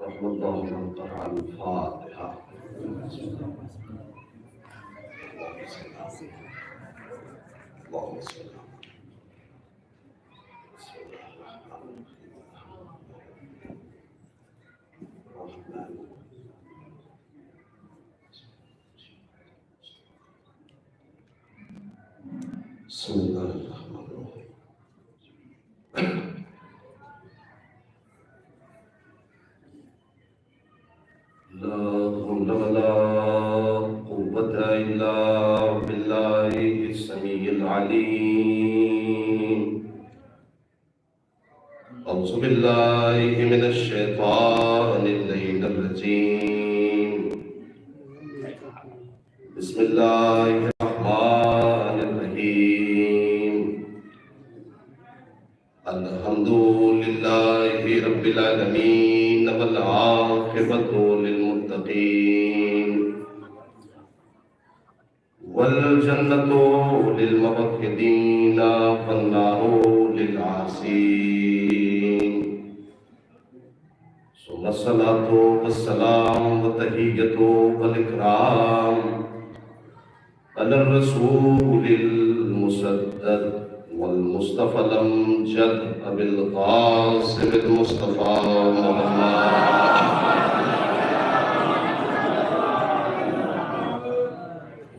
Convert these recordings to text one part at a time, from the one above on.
رحمة الله من قرأ الفاتحة. اللهم صل بسم الله الرحمن الرحيم. لا حول ولا قوة إلا بالله السميع العليم. أعوذ بالله من الشيطان اللعين الرجيم. بسم الله الرحمن الرحيم. الحمد لله رب العالمين والعاقبة للمتقين والجنة للموحدين والنار للعاصين. ثم الصلاة والسلام والتحية والإكرام على الرسول المسدد والمصطفى الأمجد أبي القاسم المصطفى محمد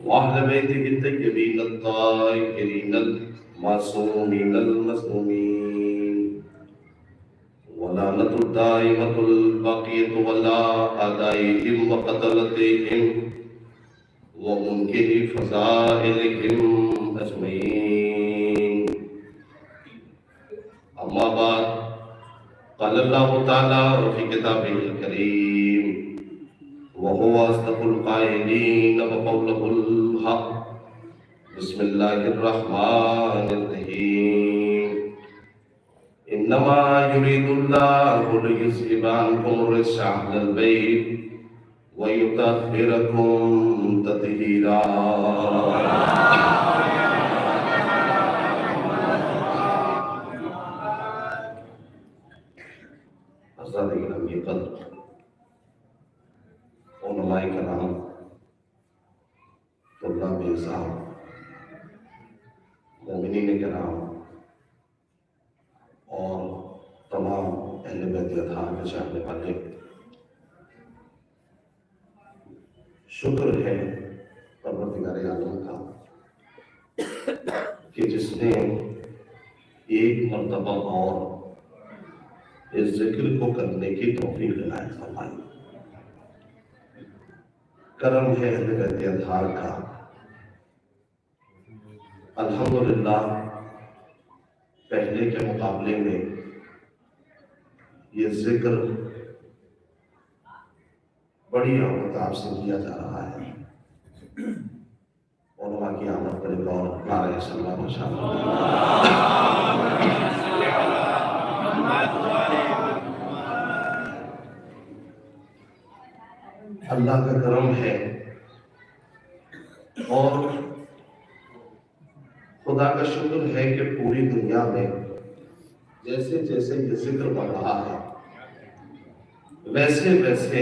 وأهل بيته الطيبين الطاهرين المعصومين المظلومين ولعنة الدائمة الباقية ولا أعدائهم وقتلتهم ومنكر فضائلهم أجمعين. أما بعد، قال الله تعالى في كتابه الكريم وهو أصدق القائلين وقوله الحق. بسم الله الرحمن الرحيم. إنما يريد الله ليذهب عنكم الرجس أهل البيت ويطهركم تطهيرا. حضرات گرامی قدر، علماء کرام، طلاب نظام، مومنین کرام اور تمام اہل بیت اطہار کے چاہنے والے، شکر ہے پروردگار عالم کا کہ جس نے ایک مرتبہ اور اس ذکر کو کرنے کی توفیق عنایت فرمائی. کرم ہے اہل بیت اطہار کا. الحمدللہ پہلے کے مقابلے میں یہ ذکر بڑی آمد آپ سے لیا جا رہا ہے. علماء کی آمد پر ایک اور نعرہ صلی اللہ علیہ وسلم. اللہ کا کرم ہے اور خدا کا شکر ہے کہ پوری دنیا میں جیسے جیسے یہ ذکر بڑھ رہا ہے ویسے ویسے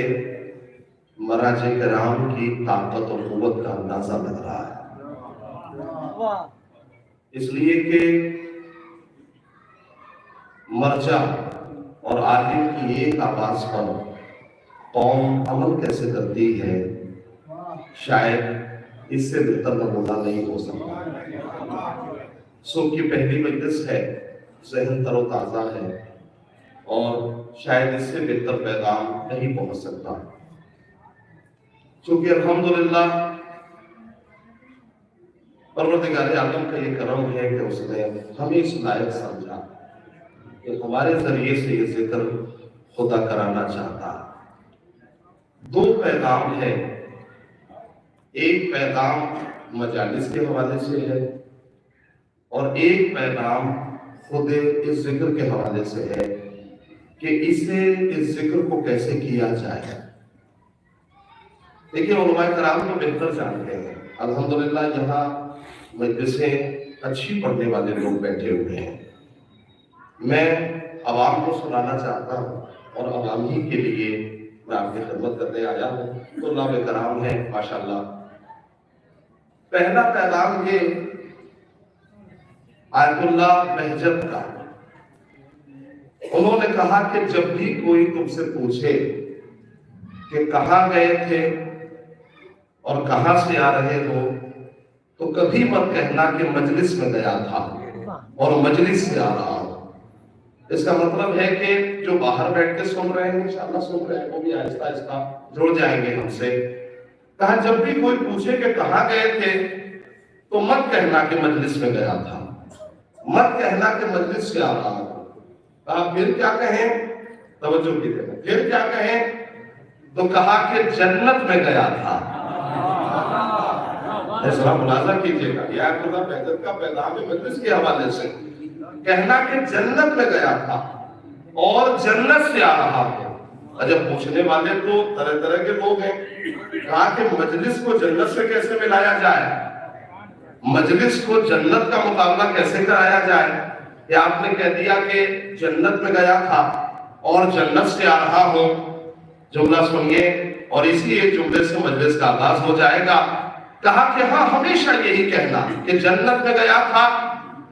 مراجع کرام کی طاقت اور قوت کا اندازہ لگ رہا ہے. اس لیے کہ مرجع اور عالم کی ایک آواز پر قوم عمل کیسے کرتی ہے، شاید اس سے بہتر نمونہ نہیں ہو سکتا. صبح کی پہلی مجلس ہے، ذہن تر و تازہ ہے اور شاید اس سے بہتر پیغام نہیں پہنچ سکتا. چونکہ الحمدللہ پروردگار عالم کا یہ کرم ہے کہ اس نے ہمیں اس لائق سمجھا کہ ہمارے ذریعے سے یہ ذکر خدا کرانا چاہتا. دو پیغام ہیں، ایک پیغام مجالس کے حوالے سے ہے اور ایک پیغام خود اس ذکر کے حوالے سے ہے کہ اس ذکر کو کیسے کیا جائے. دیکھیں علماء کرام کو بہتر جانتے ہیں. الحمدللہ یہاں مجلسیں اچھی پڑھنے والے لوگ بیٹھے ہوئے ہیں. میں عوام کو سنانا چاہتا ہوں اور عوام ہی کے لیے میں آپ کی خدمت کرنے آیا ہوں۔ طلاب کرام ہیں ماشاءاللہ۔ پہلا پیغام یہ آیت اللہ بہجت کا، انہوں نے کہا کہ جب بھی کوئی تم سے پوچھے کہ کہاں گئے تھے اور کہاں سے آ رہے ہو، تو کبھی مت کہنا کہ مجلس میں گیا تھا اور مجلس سے آ رہا ہوں۔ اس کا مطلب ہے کہ جو باہر بیٹھ کے سن رہے ہیں انشاءاللہ سن رہے ہیں، وہ بھی آہستہ آہستہ جڑ جائیں گے ہم سے۔ کہا جب بھی کوئی پوچھے کہ کہاں گئے تھے تو مت کہنا کہ مجلس میں گیا تھا، مت کہنا کہ مجلس سے آ رہا ہوں۔ کہا پھر کیا کہیں؟ توجہ کی دینا، پھر کیا کہیں؟ تو کہا کہ جنت میں گیا تھا۔ ذرا ملاحظہ کیجئے گا، یہ آیت اللہ بہجت کا پیغام ہے مجلس کے حوالے سے۔ کہنا کہ جنت میں گیا تھا اور جنت سے آ رہا ہے۔ جب پوچھنے والے تو طرح طرح کے لوگ ہیں، کہا کہ مجلس کو جنت سے کیسے ملایا جائے، مجلس کو جنت کا مقابلہ کیسے کرایا جائے؟ یا آپ نے کہہ دیا کہ جنت میں گیا تھا اور جنت سے آ رہا ہوں۔ جملہ سنیے اور اسی ایک جملے سے مجلس کا آغاز ہو جائے گا۔ کہا کہ ہاں ہمیشہ یہی کہنا کہ جنت میں گیا تھا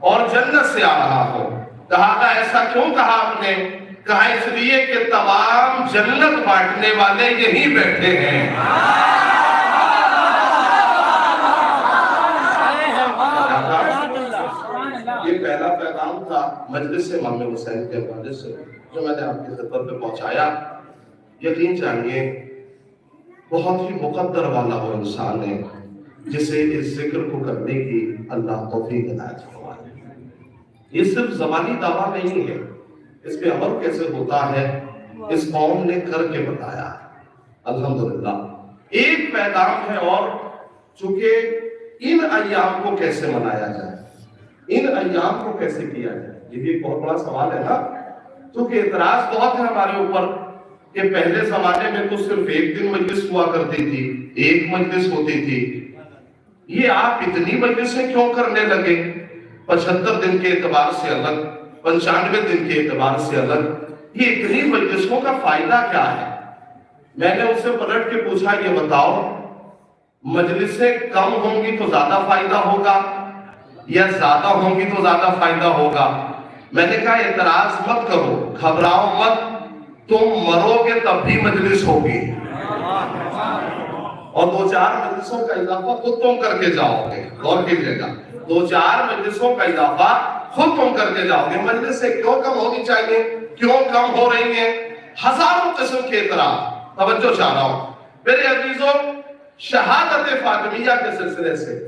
اور جنت سے آ رہا ہوں۔ کہا ایسا کیوں کہا آپ نے؟ کہا اس لیے کہ تمام جنت بانٹنے والے یہی بیٹھے ہیں۔ یہ پہلا پیغام تھا مجلس امام حسین کے حوالے سے جو میں نے آپ کی خدمت پہ پہنچایا۔ یقین جانیے بہت ہی مقدر والا وہ انسان ہے جسے اس ذکر کو کرنے کی اللہ توفیق عنایت فرمائے۔ یہ صرف زبانی دعویٰ نہیں ہے، اس پہ عمل کیسے ہوتا ہے اس قوم نے کر کے بتایا الحمدللہ۔ ایک پیغام ہے اور چونکہ ان ایام کو کیسے منایا جائے، ان ایام کو کیسے کیا جائے، یہ بھی ایک بہت بڑا سوال ہے نا۔ چونکہ اعتراض بہت ہے ہمارے اوپر کہ پہلے زمانے میں تو صرف ایک دن مجلس ہوا کرتی تھی، ایک مجلس ہوتی تھی، یہ آپ اتنی مجلسیں کیوں کرنے لگے؟ 75 دن کے اعتبار سے الگ، 95 دن کے اعتبار سے الگ، یہ اتنی مجلسوں کا فائدہ کیا ہے؟ میں نے اس سے پلٹ کے پوچھا یہ بتاؤ مجلسیں کم ہوں گی تو زیادہ فائدہ ہوگا یا زیادہ ہوں گی تو زیادہ فائدہ ہوگا؟ میں نے کہا اعتراض مت کرو، گھبراؤ مت، تم مرو گے تب بھی مجلس ہوگی اور 2-4 مجلسوں کا اضافہ خود تم کر کے جاؤ گے۔ غور کیجئے گا، 2-4 مجلسوں کا اضافہ خود تم کر کے جاؤ گے۔ مجلس سے کیوں کم ہونی چاہیے، کیوں کم ہو رہی ہیں؟ ہزاروں قسم کے اعتراض، توجہ چاہ رہا ہوں میرے عزیزوں۔ شہادت فاطمیہ کے سلسلے سے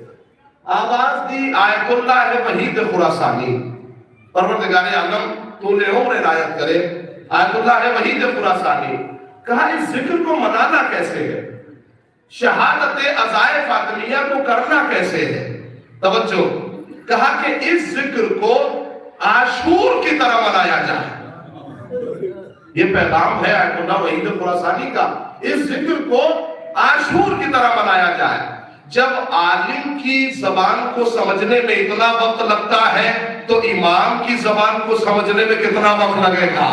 آواز دی آیت اللہ ہے وحید خراسانی، پروردگار عالم طول عمر عنایت کرے، آیت اللہ ہے وحید خراسانی۔ کہا اس ذکر کو منانا کیسے ہے، شہادت عزائے فاطمیہ کو کرنا کیسے ہے؟ توجہ، کہا کہ اس ذکر کو عاشور کی طرح منایا جائے۔ یہ پیغام ہے آیت اللہ وحید خراسانی کا، اس ذکر کو عاشور کی طرح منایا جائے۔ جب عالم کی زبان کو سمجھنے میں اتنا وقت لگتا ہے تو امام کی زبان کو سمجھنے میں کتنا وقت لگے گا؟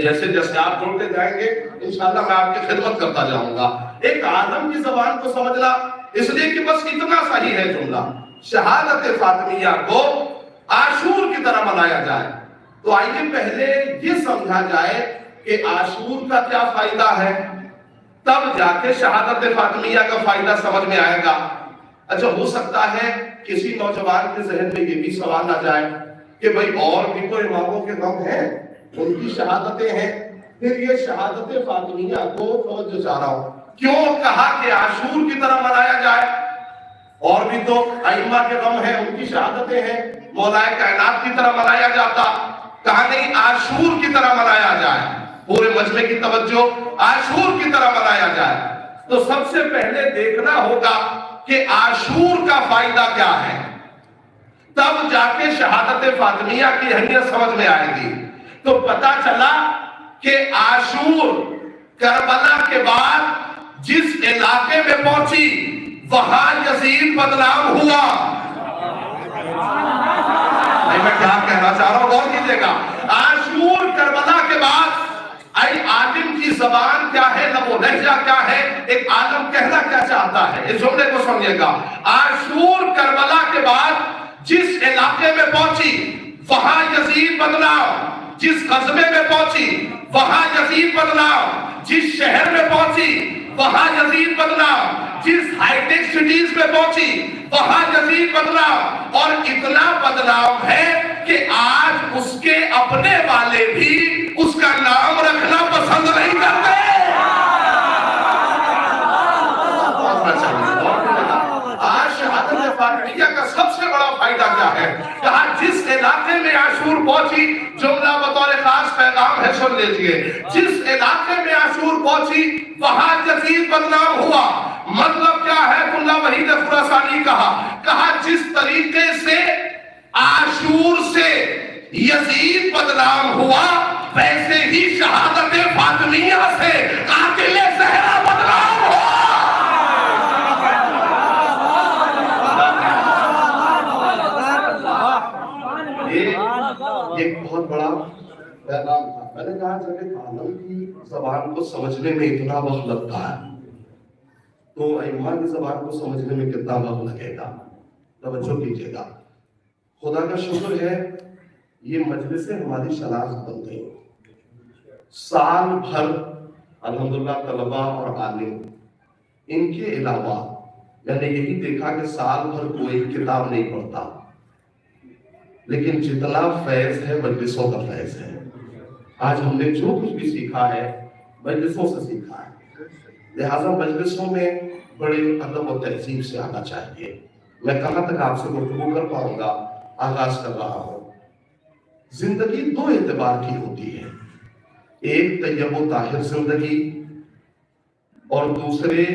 جیسے جیسے آپ جڑتے جائیں گے انشاءاللہ میں آپ کی خدمت کرتا جاؤں گا۔ ایک عالم کی زبان کو سمجھنا اس لیے کہ بس اتنا صحیح ہے جملہ، شہادت فاطمیہ کو عاشور کی طرح منایا جائے۔ تو آئیے پہلے یہ سمجھا جائے کہ عاشور کا کیا فائدہ ہے، تب جا کے شہادت فاطمیہ کا فائدہ سمجھ میں آئے گا۔ اچھا ہو سکتا ہے کسی نوجوان کے ذہن میں یہ بھی سوال آ جائے کہ بھئی اور بھی تو اماموں کے غم ہیں، ان کی شہادتیں ہیں، پھر یہ شہادت فاطمیہ کو توجہ چاہ رہا ہوں کیوں کہا کہ عاشور کی طرح منایا جائے؟ اور بھی تو ائمہ کے غم ہیں، ان کی شہادتیں ہیں، مولائے کائنات کی طرح منایا جاتا، کہا نہیں عاشور کی طرح منایا جائے، پورے مجمع کی توجہ عاشور کی طرح منایا جائے۔ تو سب سے پہلے دیکھنا ہوگا کہ عاشور کا فائدہ کیا ہے، تب جا کے شہادت فاطمیہ کی اہمیت سمجھ میں آئے گی۔ تو پتا چلا کہ عاشور کربلا کے بعد جس علاقے میں پہنچی وہاں یزید بدنام ہوا۔ میں کیا کہنا چاہ رہا ہوں غور کیجئے گا، عاشور کربلا کربلا کے بعد عالم کی زبان کیا ہے، لب و لہجہ کیا ہے، ایک عالم کہنا کیا چاہتا ہے، اس جملے کو سمجھے گا۔ عاشور کربلا کے بعد جس علاقے میں پہنچی وہاں یزید بدلاؤ، جس قصبے میں پہنچی وہاں یزید بدلاؤ، جس شہر میں پہنچی وہاں یزید بدلاؤ، جس ہائی ٹیک سٹیز میں پہنچی وہاں یزید بدلاؤ، اور اتنا بدلاؤ ہے کہ آج اس کے اپنے والے بھی اس کا نام رکھنا پسند نہیں کرتے۔ آج شہادت فاطمیہ کا سب سے بڑا فائدہ کیا ہے؟ کہا جس علاقے میں عاشور پہنچی، جملہ بطور خاص پیغام ہے، سن لیجئے، جس علاقے میں عاشور پہنچی وہاں یزید بدنام ہوا۔ مطلب کیا ہے؟ اللہ وحید خراسانی کہا جس طریقے سے عاشور سے یزید بدنام ہوا، ویسے ہی شہادت فاطمیہ سے قاتل زہرا بدنام ہوا۔ یہ بہت بڑا پیغام تھا۔ میں نے کہا جب ایک عالم کی زبان کو سمجھنے میں اتنا وقت لگتا ہے تو ایمان کی زبان کو سمجھنے میں کتنا وقت لگے گا؟ توجہ کیجئے گا۔ خدا کا شکر ہے یہ مجلسیں ہماری شناخت بن گئی۔ سال بھر الحمدللہ طلباء اور عالم، ان کے علاوہ میں نے یہی دیکھا کہ سال بھر کوئی کتاب نہیں پڑھتا، لیکن جتنا فیض ہے مجلسوں کا فیض ہے۔ آج ہم نے جو کچھ بھی سیکھا ہے مجلسوں سے سیکھا ہے، لہٰذا مجلسوں میں بڑے ادب و تہذیب سے آنا چاہیے۔ میں کہاں تک آپ سے گفتگو کر پاؤں گا، آغاز کر رہا ہوں۔ زندگی دو اعتبار کی ہوتی ہے، ایک طیب و طاہر زندگی، اور دوسرے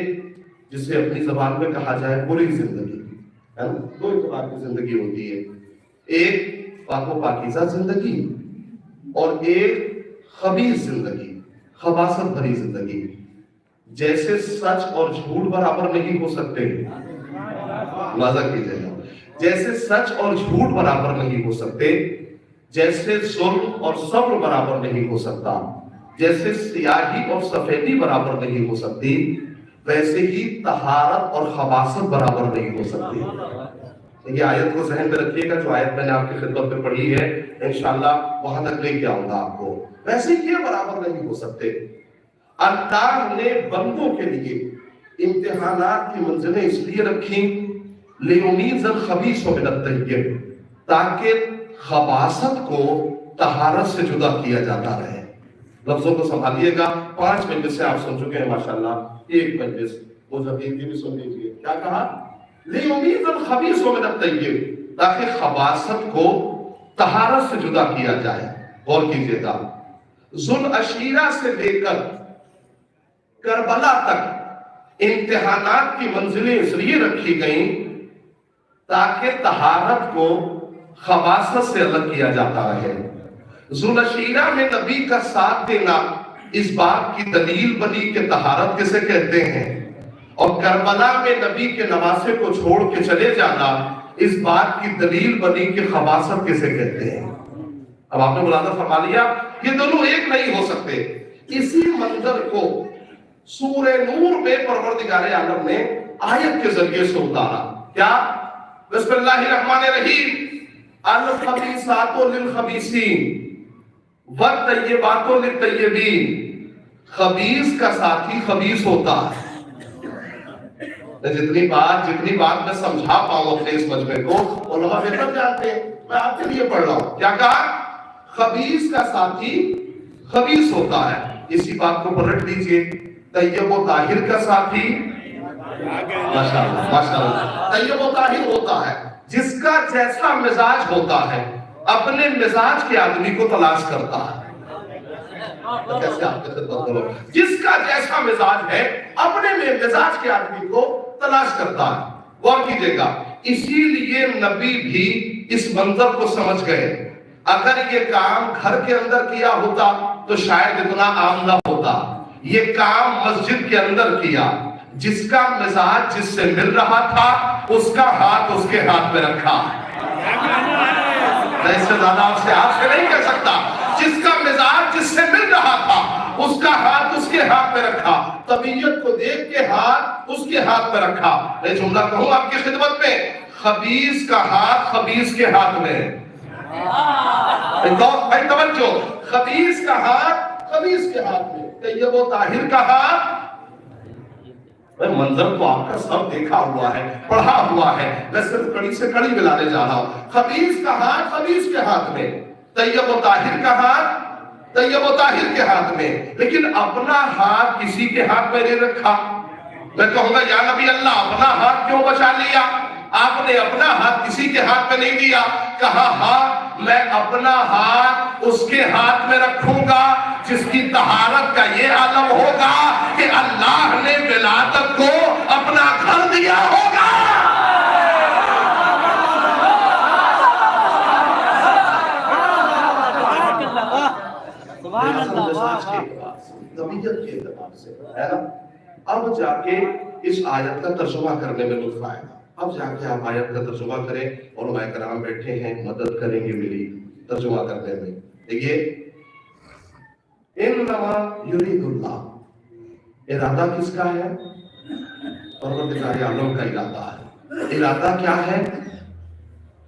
جسے اپنی زبان میں کہا جائے بری زندگی۔ دو اعتبار کی زندگی ہوتی ہے، ایک پاک و پاکیزہ زندگی اور ایک خبیث زندگی، خباثت بھری زندگی۔ جیسے سچ اور جھوٹ برابر نہیں ہو سکتے، ملاحظہ کیجئے گا، جیسے سچ اور جھوٹ برابر نہیں ہو سکتے، جیسے ظلم اور صبر برابر نہیں ہو سکتا، جیسے سیاہی اور سفیدی برابر نہیں ہو سکتی، ویسے ہی طہارت اور خباثت برابر نہیں ہو سکتی۔ یہ آیت کو ذہن میں رکھیے گا، جو آیت میں نے آپ کی خدمت میں پڑھی ہے انشاءاللہ وہاں تک لے کے آؤں گا آپ کو۔ ویسے یہ برابر نہیں ہو سکتے۔ اللہ نے بندوں کے لیے امتحانات کی منزلیں اس لیے رکھیں لِيُمِيزَ الْخَبِيثَ مِنَ الطَّيِّبِ، تاکہ خباثت کو طہارت سے جدا کیا جاتا رہے۔ لفظوں کو سنبھالیے گا، 5 مجلس سے آپ سن چکے ہیں ماشاءاللہ، ایک مجلس مجھبین کی بھی سن لیجیے۔ کیا کہا؟ لِيُمِيزَ الْخَبِيثَ مِنَ الطَّيِّبِ، تاکہ خباثت کو طہارت سے جدا کیا جائے۔ غور کیجئے گا، ذوالعشیرہ سے لے کر کربلا تک امتحانات کی منزلیں اس لیے رکھی گئیں تاکہ طہارت کو خباثت سے الگ کیا جاتا رہے۔ ذوالعشیرہ میں نبی کا ساتھ دینا اس بات کی دلیل بنی کہ طہارت کسے کہتے ہیں، اور کربلا میں نبی کے نواسے کو چھوڑ کے چلے جانا اس بات کی دلیل بنی کہ خباثت کسے کہتے ہیں۔ اب آپ نے ملاحظہ فرما لیا، یہ دونوں ایک نہیں ہو سکتے۔ اسی منظر کو سورہ نور میں پروردگار عالم نے آیت کے ذریعے سے اتارا۔ کیا؟ بسم اللہ الرحمن الرحیم، الخبیثات للخبیثین والطیبات للطیبین۔ خبیث کا ساتھی خبیث ہوتا ہے۔ جتنی بات میں سمجھا پاؤں اپنے اس مجمع کو علماء بہتر جانتے ہیں، میں آپ کے لیے پڑھ رہا ہوں۔ کیا کہا؟ خبیث کا ساتھی خبیث ہوتا ہے۔ اسی بات کو پلٹ لیجئے، طیب و طاہر کا ساتھی ماشاءاللہ طیب و طاہر ہوتا ہے، جس کا جیسا مزاج ہوتا ہے اپنے مزاج کے آدمی کو تلاش کرتا ہے۔ کیسے آپ کے خدمت کرو، جس کا جیسا مزاج ہے اپنے مزاج کے آدمی کو تلاش کرتا ہے۔ غور کیجئے گا، اسی لیے نبی بھی اس منظر کو سمجھ گئے۔ اگر یہ کام گھر کے اندر کیا ہوتا تو شاید اتنا عام نہ ہوتا، یہ کام مسجد کے اندر کیا۔ جس کا مزاج جس سے مل رہا تھا اس کا ہاتھ اس کے ہاتھ میں رکھا۔ میں اس سے زیادہ آپ سے نہیں کہہ سکتا۔ جس کا مزاج جس سے مل رہا تھا اس کا ہاتھ اس کے ہاتھ میں رکھا، طبیعت کو دیکھ کے ہاتھ اس کے ہاتھ میں رکھا۔ میں جملہ کہوں آپ کی خدمت میں، خبیث کا ہاتھ خبیث کے ہاتھ میں، بھائی توجہ، خبیث کا ہاتھ خبیث کے ہاتھ میں، طیب و طاہر کا ہاتھ، منظر تو آپ کا سب دیکھا ہوا ہے، پڑھا ہوا ہے، میں صرف کڑی سے کڑی ملانے جا رہا ہوں۔ خبیث کا ہاتھ خبیث کے ہاتھ میں، طیب و طاہر کا ہاتھ طیب و طاہر کے ہاتھ میں، لیکن اپنا ہاتھ کسی کے ہاتھ میں نہیں رکھا۔ میں کہوں گا یا نبی اللہ اپنا ہاتھ کیوں بچا لیا؟ آپ نے اپنا ہاتھ کسی کے ہاتھ میں نہیں دیا، کہا ہاں میں اپنا ہاتھ اس کے ہاتھ میں رکھوں گا جس کی طہارت کا یہ عالم ہوگا کہ اللہ نے ولادت کو اپنا گھر دیا ہوگا۔ طبیعت کے اعتبار سے ہے نا۔ اب جا کے اس آیت کا ترجمہ کرنے میں لطف آئے گا۔ اب جا کے آپ آیت کا ترجمہ کریں، علماء کرام بیٹھے ہیں مدد کریں گے میری ترجمہ کرنے میں۔ دیکھیے، انما یرید اللہ، ارادہ کس کا ہے؟ پروردگار عالم کا ارادہ ہے۔ ارادہ کیا ہے؟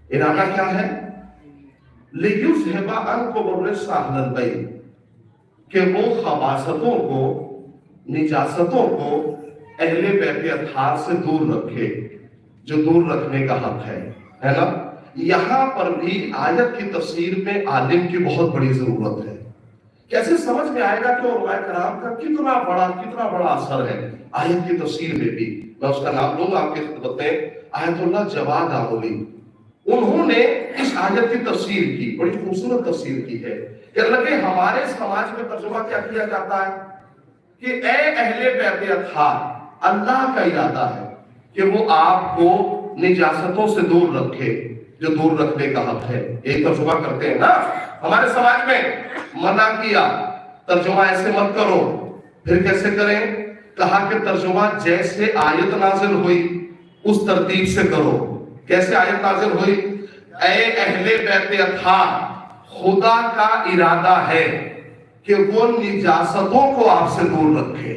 ارادہ کیا ہے؟ لیذھب عنکم الرجس اہل البیت، کہ وہ خباثتوں کو، نجاستوں کو اہل بیت اطہار سے دور رکھے، جو دور رکھنے کا حق ہے نا۔ یہاں پر بھی آیت کی تفسیر میں عالم کی بہت بڑی ضرورت ہے۔ کیسے سمجھ میں آئے گا کہ علماء کرام کا کتنا بڑا اثر ہے آیت کی تفسیر میں بھی۔ میں اس کا نام لوں گا آپ کی خدمت میں، آیت اللہ جواد آمولی۔ انہوں نے اس آیت کی تفسیر کی، بڑی خوبصورت تفسیر کی ہے کہ اللہ کے ہمارے سماج میں ترجمہ کیا کیا جاتا ہے کہ اے اہل بیت اطہار، اللہ کا ارادہ ہے کہ وہ آپ کو نجاستوں سے دور رکھے، جو دور رکھنے کا حق ہے۔ ایک ترجمہ کرتے ہیں نا ہمارے سماج میں، منع کیا ترجمہ ایسے مت کرو، پھر کیسے کریں؟ کہا کہ ترجمہ جیسے آیت نازل ہوئی اس ترتیب سے کرو۔ کیسے آیت نازل ہوئی؟ اے اہل بیت اطہار، خدا کا ارادہ ہے کہ وہ نجاستوں کو آپ سے دور رکھے۔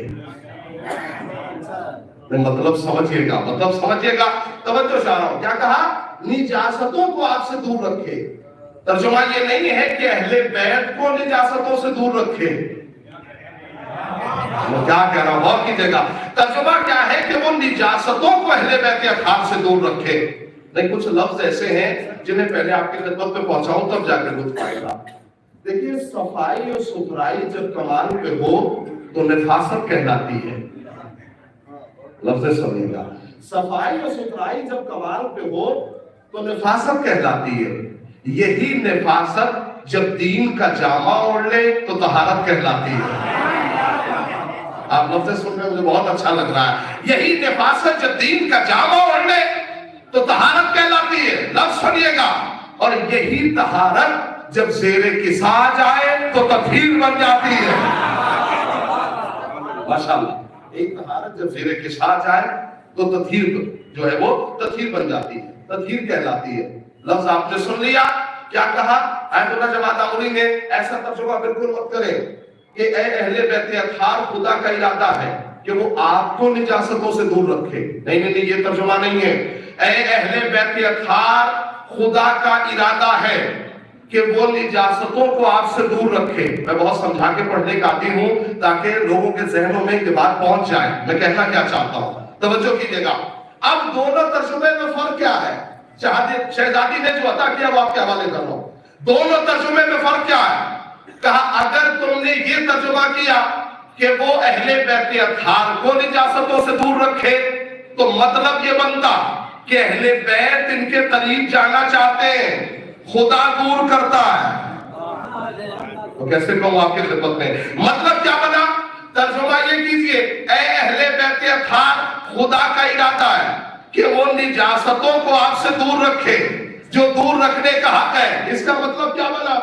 مطلب سمجھئے گا، توجہ چاہ رہا ہوں، کیا کہا؟ نجاستوں کو آپ سے دور رکھے۔ ترجمہ یہ نہیں ہے کہ اہل بیت کو نجاستوں سے دور رکھے، میں کیا کہہ رہا ہوں غور کیجئے گا۔ ترجمہ کیا ہے کہ وہ نجاستوں کو اہل بیت اطہار سے دور رکھے۔ نہیں، کچھ لفظ ایسے ہیں جنہیں پہلے آپ کی خدمت پہ پہنچاؤں تب جا کے لطف آئے گا۔ دیکھیے، صفائی اور ستھرائی جب کمال پہ ہو تو نفاست کہلاتی ہے۔ لفظ سمجھے گا، صفائی اور ستھرائی جب کمال پہ ہو تو نفاست کہلاتی ہے۔ یہی نفاست جب دین کا جامع اوڑھ لے تو طہارت کہلاتی ہے۔ آپ لفظ سن رہے مجھے بہت اچھا لگ رہا ہے۔ یہی نفاست جب دین کا جامع اوڑھ لے تو طہارت کہلاتی ہے، لفظ سنیے گا۔ اور یہی طہارت جب زیر کسا جائے تو تطہیر بن جاتی ہے۔ ماشاءاللہ، ایک طہارت جب زیر کسا جائے تو تطہیر جو ہے وہ تطہیر بن جاتی ہے، تطہیر کہلاتی ہے۔ لفظ آپ نے سن لیا، کیا کہا؟ آیت اللہ جواد آمولی نے ایسا ترجمہ بالکل مت کرے کہ اے اہل بیت اطہار، خدا کا ارادہ ہے کہ وہ آپ کو نجاستوں سے دور رکھے۔ نہیں، یہ ترجمہ نہیں ہے۔ اے اہل بیت اطہار، خدا کا ارادہ ہے کہ وہ نجاستوں کو آپ سے دور رکھے۔ میں بہت سمجھا کے پڑھنے کا عادی ہوں تاکہ لوگوں کے ذہنوں میں یہ بات پہنچ جائے میں کہنا کیا چاہتا ہوں، توجہ کیجئے گا۔ اب دونوں ترجمے میں فرق کیا ہے؟ شہزادی نے جو عطا کیا وہ آپ کے حوالے کر رہا ہوں۔ دونوں ترجمے میں فرق کیا ہے؟ کہا اگر تم نے یہ ترجمہ کیا کہ وہ اہل بیت اطہار کو نجاستوں سے دور رکھے تو مطلب یہ بنتا کہ اہل بیت ان کے قریب جانا چاہتے ہیں، خدا دور کرتا ہے۔ تو کیسے کہوں آپ کی خدمت میں؟ مطلب کیا بنا؟ ترجمہ یہ کیجئے، اے اہل بیت اطہار، خدا کا ارادہ ہے کہ وہ نجاستوں کو آپ سے دور رکھے، جو دور رکھنے کا حق ہے۔ اس کا مطلب کیا بنا؟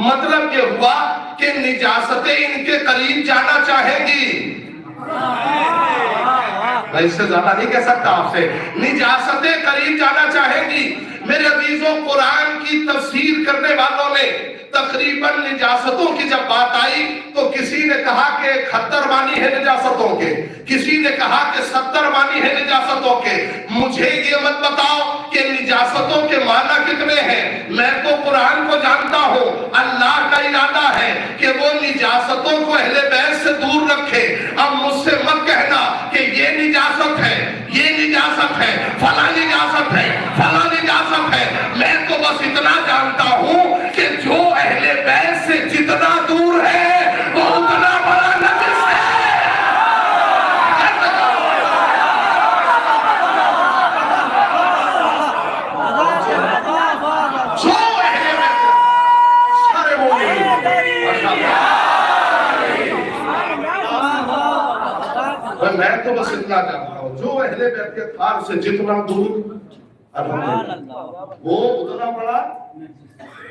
مطلب یہ ہوا کہ نجاستیں ان کے قریب جانا چاہیں گی۔ میں اس سے زیادہ نہیں کہہ سکتا آپ سے، نجاستیں قریب جانا چاہیں گی۔ میرے عزیزوں، قرآن کی تفسیر کرنے والوں نے تقریباً نجاستوں کی جب بات آئی تو کسی نے کہا کہ 71 معنی ہے نجاستوں کے، کسی نے کہا کہ 70 معنی ہے نجاستوں کے۔ مجھے یہ مت بتاؤ کہ نجاستوں کے معنی کتنے ہیں، میں تو قرآن کو جانتا ہوں، اللہ کا ارادہ ہے کہ وہ نجاستوں کو اہل بیت سے دور رکھے۔ اب مجھ سے مت کہنا کہ یہ نجاست ہے، یہ نجاست ہے، فلاں نجاست ہے، فلاں نجاست ہے۔ میں تو بس اتنا جانتا ہوں کہ جو اہل بیت سے جتنا دور ہے وہ اتنا بڑا نجس ہے۔ جو اہل بیت سارے میں تو بس اتنا جانتا ہوں، جو اہل بیت کے تھار سے جتنا دور وہ اتنا بڑا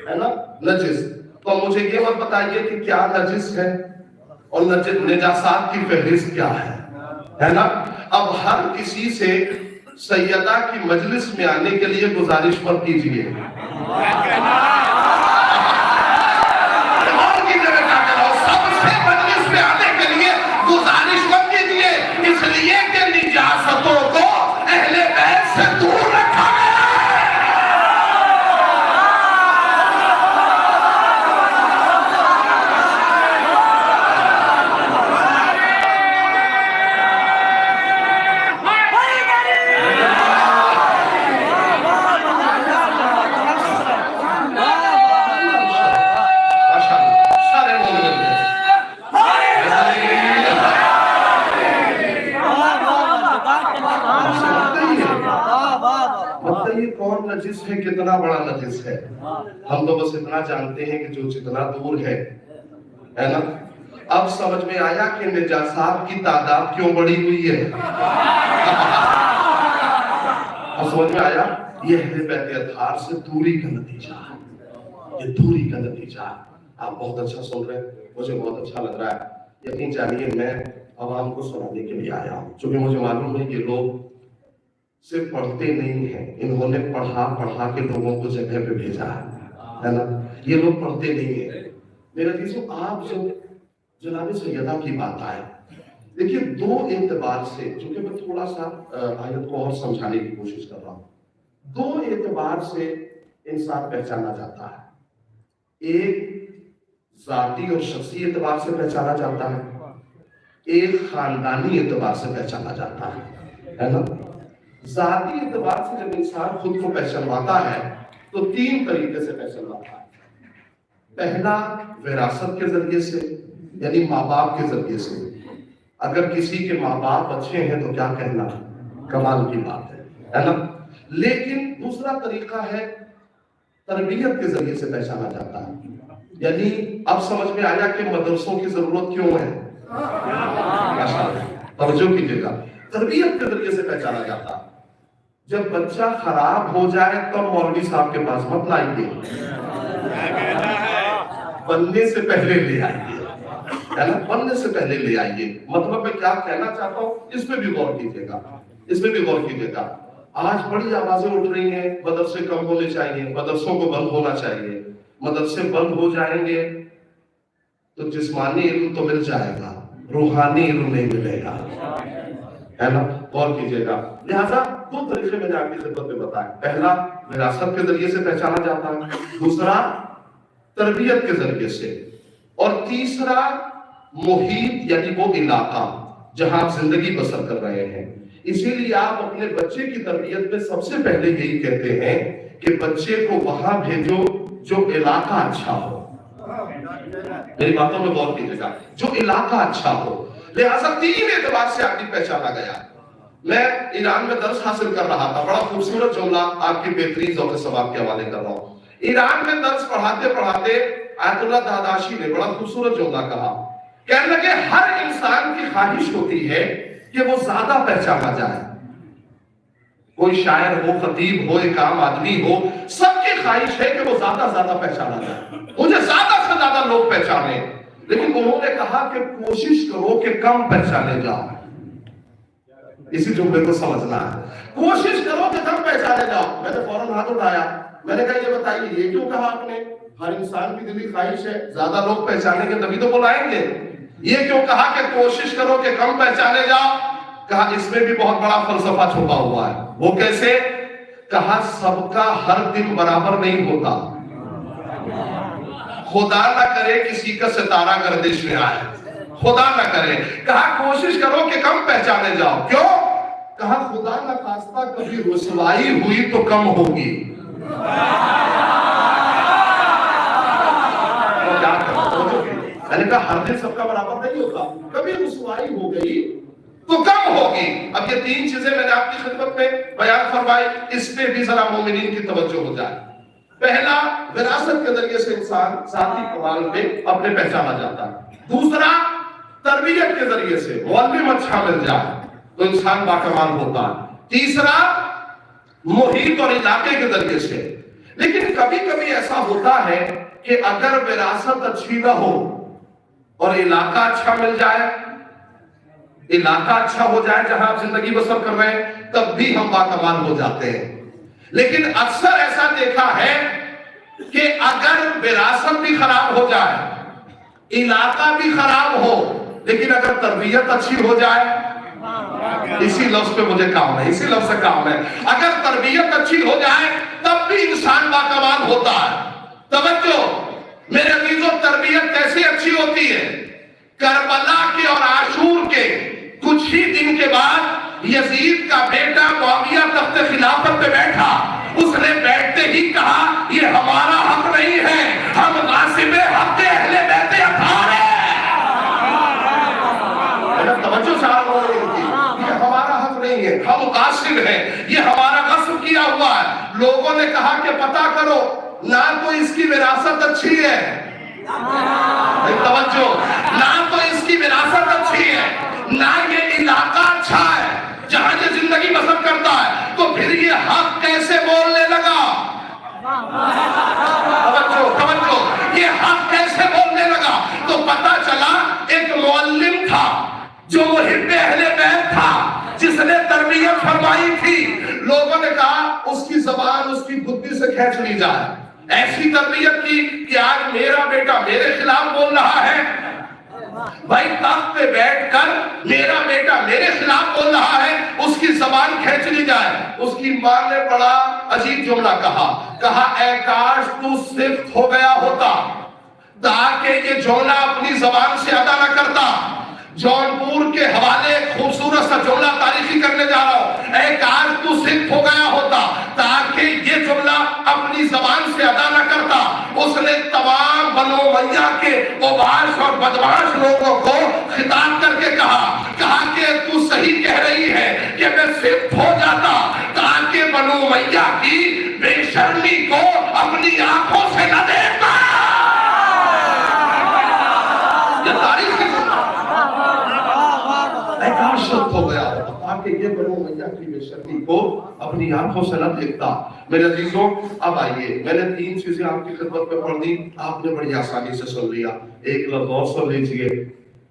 ہے نا نجس۔ تو مجھے یہ مت بتائیے کہ کیا نجس ہے اور نجاسات کی فہرست کیا ہے نا۔ اب ہر کسی سے سیدہ کی مجلس میں آنے کے لیے گزارش مت کیجیے، سب سے مجلس میں آنے کے لیے گزارش مت کیجیے، اس لیے کہ نجاستوں کو اہل بیت سے دور رکھا گیا۔ کون نجس ہے، کتنا بڑا نجس ہے، ہم تو بس اتنا جانتے ہیں کہ جو جتنا دور ہے نا۔ اب سمجھ میں آیا کہ نجاسات کی تعداد کیوں بڑی ہوئی ہے۔ اب سمجھ میں آیا یہ اہل بیت اطہار سے دوری کا نتیجہ ہے، یہ دوری کا نتیجہ ہے۔ آپ بہت اچھا سن رہے ہیں، مجھے بہت اچھا لگ رہا ہے۔ یقین جانیے میں عوام کو سنانے کے لیے آیا ہوں، چونکہ مجھے معلوم ہے کہ لوگ صرف پڑھتے نہیں ہیں، انہوں نے پڑھا کے لوگوں کو جگہ پہ بھیجا ہے نا۔ یہ لوگ پڑھتے نہیں ہیں۔ میرا عزیزو، آپ جب جناب سیدہ کی بات آئے، دیکھیے دو اعتبار سے، چونکہ میں تھوڑا سا آیت کو اور سمجھانے کی کوشش کر رہا ہوں، دو اعتبار سے انسان پہچانا جاتا ہے۔ ایک ذاتی اور شخصی اعتبار سے پہچانا جاتا ہے، ایک خاندانی اعتبار سے پہچانا جاتا ہے نا۔ ذاتی اعتبار سے جب انسان خود کو پہچانواتا ہے تو تین طریقے سے پہچانواتا ہے۔ پہلا وراثت کے ذریعے سے، یعنی ماں باپ کے ذریعے سے۔ اگر کسی کے ماں باپ اچھے ہیں تو کیا کہنا، کمال کی بات ہے نا۔ لیکن دوسرا طریقہ ہے تربیت کے ذریعے سے پہچانا جاتا ہے۔ یعنی اب سمجھ میں آیا کہ مدرسوں کی ضرورت کیوں ہے، توجہ کیجیے گا، تربیت کے ذریعے سے پہچانا جاتا ہے۔ جب بچہ خراب ہو جائے تو مولوی صاحب کے پاس مت لائیے، بننے سے پہلے لے آئیے، ہے نا، بننے سے پہلے لے آئیے۔ مطلب میں کیا کہنا چاہتا ہوں، اس پہ بھی غور کیجیے گا، اس پہ بھی غور کیجیے گا۔ آج بڑی آوازیں اٹھ رہی ہیں مدرسے کم ہونے چاہیے، مدرسوں کو بند ہونا چاہیے۔ مدرسے بند ہو جائیں گے تو جسمانی علم تو مل جائے گا، روحانی علم نہیں ملے گا، ہے نا۔ غور کیجیے گا۔ لہذا دو طریقے میں نے آپ کی خدمت میں بتایا۔ پہلا وراثت کے ذریعے سے پہچانا جاتا ہے، دوسرا تربیت کے ذریعے سے، اور تیسرا محیط یعنی وہ علاقہ جہاں آپ زندگی بسر کر رہے ہیں۔ اسی لیے آپ اپنے بچے کی تربیت میں سب سے پہلے یہی کہتے ہیں کہ بچے کو وہاں بھیجو جو علاقہ اچھا ہو۔ میری باتوں میں غور کیجیے گا، جو علاقہ اچھا ہو۔ لہٰذا تین اعتبار سے آپ کی پہچانا گیا۔ میں ایران میں درس حاصل کر رہا تھا، بڑا خوبصورت جملہ آپ کی بہترین ذوق ثواب کے حوالے کر رہا ہوں۔ ایران میں درس پڑھاتے پڑھاتے آیت اللہ داداشی نے بڑا خوبصورت جملہ کہا، کہنے لگے ہر انسان کی خواہش ہوتی ہے کہ وہ زیادہ پہچانا جائے۔ کوئی شاعر ہو، خطیب ہو، ایک عام آدمی ہو، سب کی خواہش ہے کہ وہ زیادہ زیادہ پہچانا جائے، مجھے زیادہ سے زیادہ لوگ پہچانے۔ لیکن انہوں نے کہا کہ کوشش کرو کہ کم پہچانے جاؤ۔ اسی جملے کو سمجھنا ہے، کوشش کرو کہ کم پہچانے جاؤ۔ میں نے فوراً ہاتھ اٹھایا، میں نے کہا یہ بتائیے یہ کیوں کہا آپ نے؟ ہر انسان کی دلی خواہش ہے زیادہ لوگ پہچانیں گے تبھی تو بلائیں گے. یہ کیوں کہا کہ کوشش کرو کہ کم پہچانے جاؤ؟ کہا اس میں بھی بہت بڑا فلسفہ چھپا ہوا ہے. وہ کیسے؟ کہا سب کا ہر دن برابر نہیں ہوتا. خدا نہ کرے کسی کا ستارہ گردش میں آئے, خدا نہ کرے. کہا کوشش کرو کہ کم پہچانے جاؤ. کیوں؟ کہا خدا نہ خواستہ کبھی رسوائی ہوئی تو کم ہوگی. میں نے کہا ہر دن سب کا برابر نہیں ہوتا, کبھی رسوائی ہو گئی تو کم ہوگی. اب یہ تین چیزیں میں نے آپ کی خدمت میں بیان فرمائی, اس پہ بھی ذرا مومنین کی توجہ ہو جائے. پہلا, وراثت کے ذریعے سے انسان ذاتی کمال پہ اپنے پہچانا جاتا ہے. دوسرا, تربیت کے ذریعے سے معلم اچھا مل جائے تو انسان باکمال ہوتا ہے. تیسرا, محیط اور علاقے کے ذریعے سے. لیکن کبھی کبھی ایسا ہوتا ہے کہ اگر وراثت اچھی نہ ہو اور علاقہ اچھا مل جائے, علاقہ اچھا ہو جائے جہاں آپ زندگی بسر کر رہے ہیں, تب بھی ہم باکمال ہو جاتے ہیں. لیکن اکثر ایسا دیکھا ہے کہ اگر وراثت بھی خراب ہو جائے, علاقہ بھی خراب ہو, لیکن اگر تربیت اچھی ہو جائے, اسی لفظ پہ مجھے کام ہے, اسی لفظ سے کام ہے, اگر تربیت اچھی ہو جائے تب بھی انسان باکمال ہوتا ہے. توجہ میرے عزیزوں, تربیت کیسے اچھی ہوتی ہے؟ کربلا کے اور عاشور کے کچھ ہی دن کے بعد یزید کا بیٹا معاویہ تخت خلافت پہ بیٹھا. اس نے بیٹھتے ہی کہا یہ ہمارا حق نہیں ہے, ہم غاصب حق اہل بیت اطہار ہیں. توجہ سے یہ ہمارا حق نہیں ہے, ہم غاصب ہیں, یہ ہمارا غصب کیا ہوا ہے. لوگوں نے کہا کہ پتہ کرو, نہ تو اس کی وراثت اچھی ہے, توجہ, نہ تو اس کی وراثت اچھی ہے, نہ یہ علاقہ اچھا ہے جہاں یہ زندگی بسر کرتا ہے, تو پھر یہ حق کیسے بولنے لگا؟ توجہ, یہ حق کیسے بولنے لگا؟ تو پتہ چلا ایک معلم تھا جو محب اہل بیت تھا, جس نے تربیت فرمائی تھی. لوگوں نے کہا اس کی زبان اس کی بدھی سے کھینچ لی جائے. ایسی تربیت کی کہ آج میرا بیٹا میرے خلاف بول رہا ہے. بھائی تخت پہ بیٹھ کر میرا بیٹا میرے خلاف بول رہا ہے, اس کی زبان کھینچ لی جائے. اس کی ماں نے بڑا عجیب جملہ کہا اے کاش تو صفت ہو گیا ہوتا تاکہ یہ جملہ اپنی زبان سے ادا نہ کرتا. جونپور کے حوالے خوبصورت سا جملہ تاریخی کرنے جا رہا ہوں, اے کاش تو صفت ہو گیا ہوتا تاکہ یہ جملہ اپنی زبان سے ادا نہ کرتا. اس نے تمام بنو امیہ کے اوباش اور بدمعاش لوگوں کو خطاب کر کے کہا کہ تو صحیح کہہ رہی ہے کہ میں صفت ہو جاتا تاکہ بنو امیہ کی بے شرمی کو اپنی آنکھوں سے نہ دیکھتا. یہ تاریخ کی شرط ہو گیا تاکہ یہ بنو امیہ کی بے شرمی کو اپنی آنکھوں سے نہ دیکھتا. میرے عزیزوں, اب آئیے, میں نے تین چیزیں آپ کی خدمت میں پڑھ دی, آپ نے بڑی آسانی سے سن لیا. ایک لفظ اور سن لیجیے.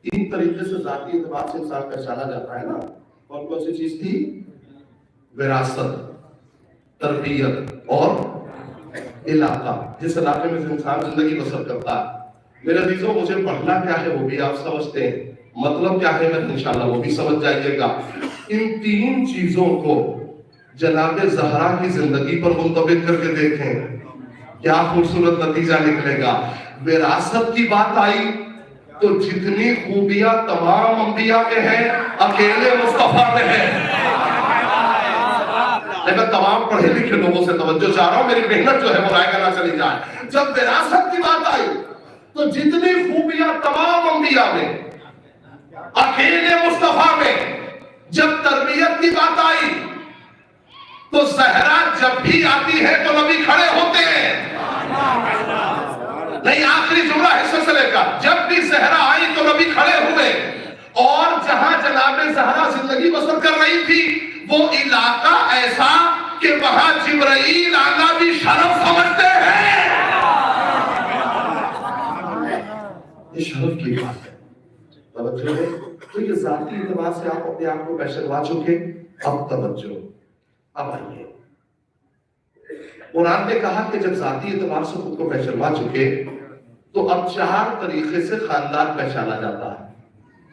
تین طریقے سے ذاتی اعتبار سے انسان پہچانا جاتا ہے نا. کون کون سی چیز تھی؟ وراثت, تربیت اور علاقہ, جس علاقے میں انسان زندگی بسر کرتا ہے. میرے عزیزوں, مجھے پڑھنا کیا ہے وہ بھی آپ سمجھتے ہیں, مطلب کیا ہے میں انشاءاللہ وہ بھی سمجھ جائیے گا. ان تین چیزوں کو جناب زہرا کی زندگی پر منطبق کر کے دیکھیں, کیا خوبصورت نتیجہ نکلے گا. وراثت کی بات آئی تو جتنی خوبیاں تمام انبیاء میں ہیں اکیلے مصطفیٰ میں ہیں. میں تمام پڑھے لکھے لوگوں سے توجہ چاہ رہا ہوں, میری محنت جو ہے وہ رائے کرنا چلی جائے. جب وراثت کی بات آئی تو جتنی خوبیاں تمام انبیاء میں اکیلے مصطفیٰ میں. جب تربیت کی بات آئی تو زہرا جب بھی آتی ہے تو نبی کھڑے ہوتے ہیں. نہیں, آخری جملہ حصے سے لے کر جب بھی زہرا آئی تو نبی کھڑے ہوئے. اور جہاں جناب زہرا زندگی بسر کر رہی تھی وہ علاقہ ایسا کہ وہاں جبرائیل آنا بھی شرف سمجھتے ہیں. یہ شرف کی بات ہے. توجہ ہے, تو یہ ذاتی اعتبار سے آپ اپنے آپ کو پہچانوا چکے. اب توجہ, اب آئیے قرآن نے کہا کہ جب ذاتی اعتبار سے خود کو پہچانوا چکے تو اب 4 طریقے سے خاندان پہچانا جاتا ہے،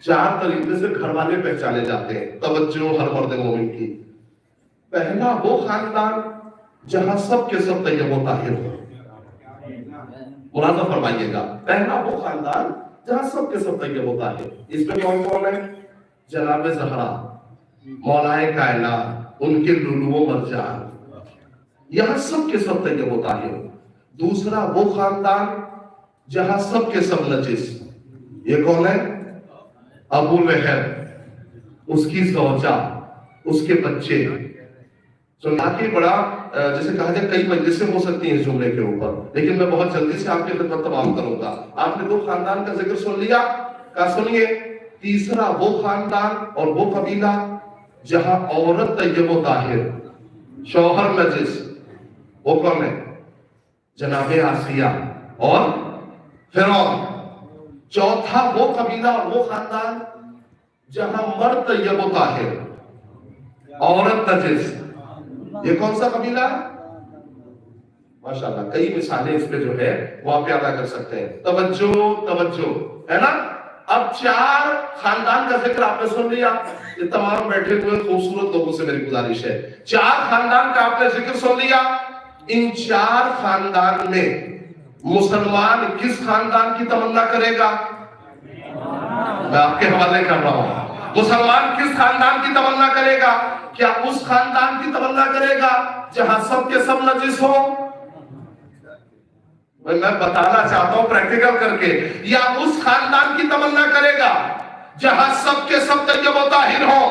4 طریقے سے گھر والے پہچانے جاتے ہیں۔ توجہ ہر مرد مومن کی۔ پہلا وہ خاندان جہاں سب کے سب طیب و طاہر ہو، ملاحظہ فرمائیے گا، پہلا وہ خاندان جہاں سب کے سب طیب و طاہر۔ اس میں کون کون ہے؟ جناب زہرا، مولائے کائنات، ان کے لولو و مرجان، یہاں سب کے سب طیب و طاہر۔ دوسرا وہ خاندان جہاں سب کے سب نجس، یہ کون ہے؟ ابو لہب، اس کی زوجہ، اس کے بچے۔ سناکی بڑا جیسے کہا جائے کئی مجلسیں ہو سکتی ہیں اس جملے کے اوپر، لیکن میں بہت جلدی سے آپ کی خدمت تمام کروں گا۔ آپ نے 2 خاندان کا ذکر سن لیا، کہا سنیے، تیسرا وہ خاندان اور وہ قبیلہ جہاں عورت طیب و طاہر، شوہر نجس، وہ کون ہے؟ جناب آسیہ اور فرعون۔ چوتھا وہ قبیلہ اور وہ خاندان جہاں مرد طیب و طاہر، عورت نجس، یہ کون سا قبیلہ؟ ماشاءاللہ کئی مثالیں اس پہ جو ہے وہ آپ پیدا کر سکتے ہیں۔ توجہ توجہ ہے نا۔ اب 4 خاندان کا ذکر آپ نے سن لیا، یہ تمام بیٹھے ہوئے خوبصورت لوگوں سے میری گزارش ہے، 4 خاندان کا آپ نے ذکر سن لیا۔ ان 4 خاندان میں مسلمان کس خاندان کی تمنا کرے گا؟ میں آپ کے حوالے کر رہا ہوں۔ مسلمان کس خاندان کی تمنا کرے گا؟ کیا اس خاندان کی تمنا کرے گا جہاں سب کے سب نجس ہوں؟ میں بتانا چاہتا ہوں پریکٹیکل کر کے، یا اس خاندان کی تمنا کرے گا جہاں سب کے سب طیب و طاہر ہوں؟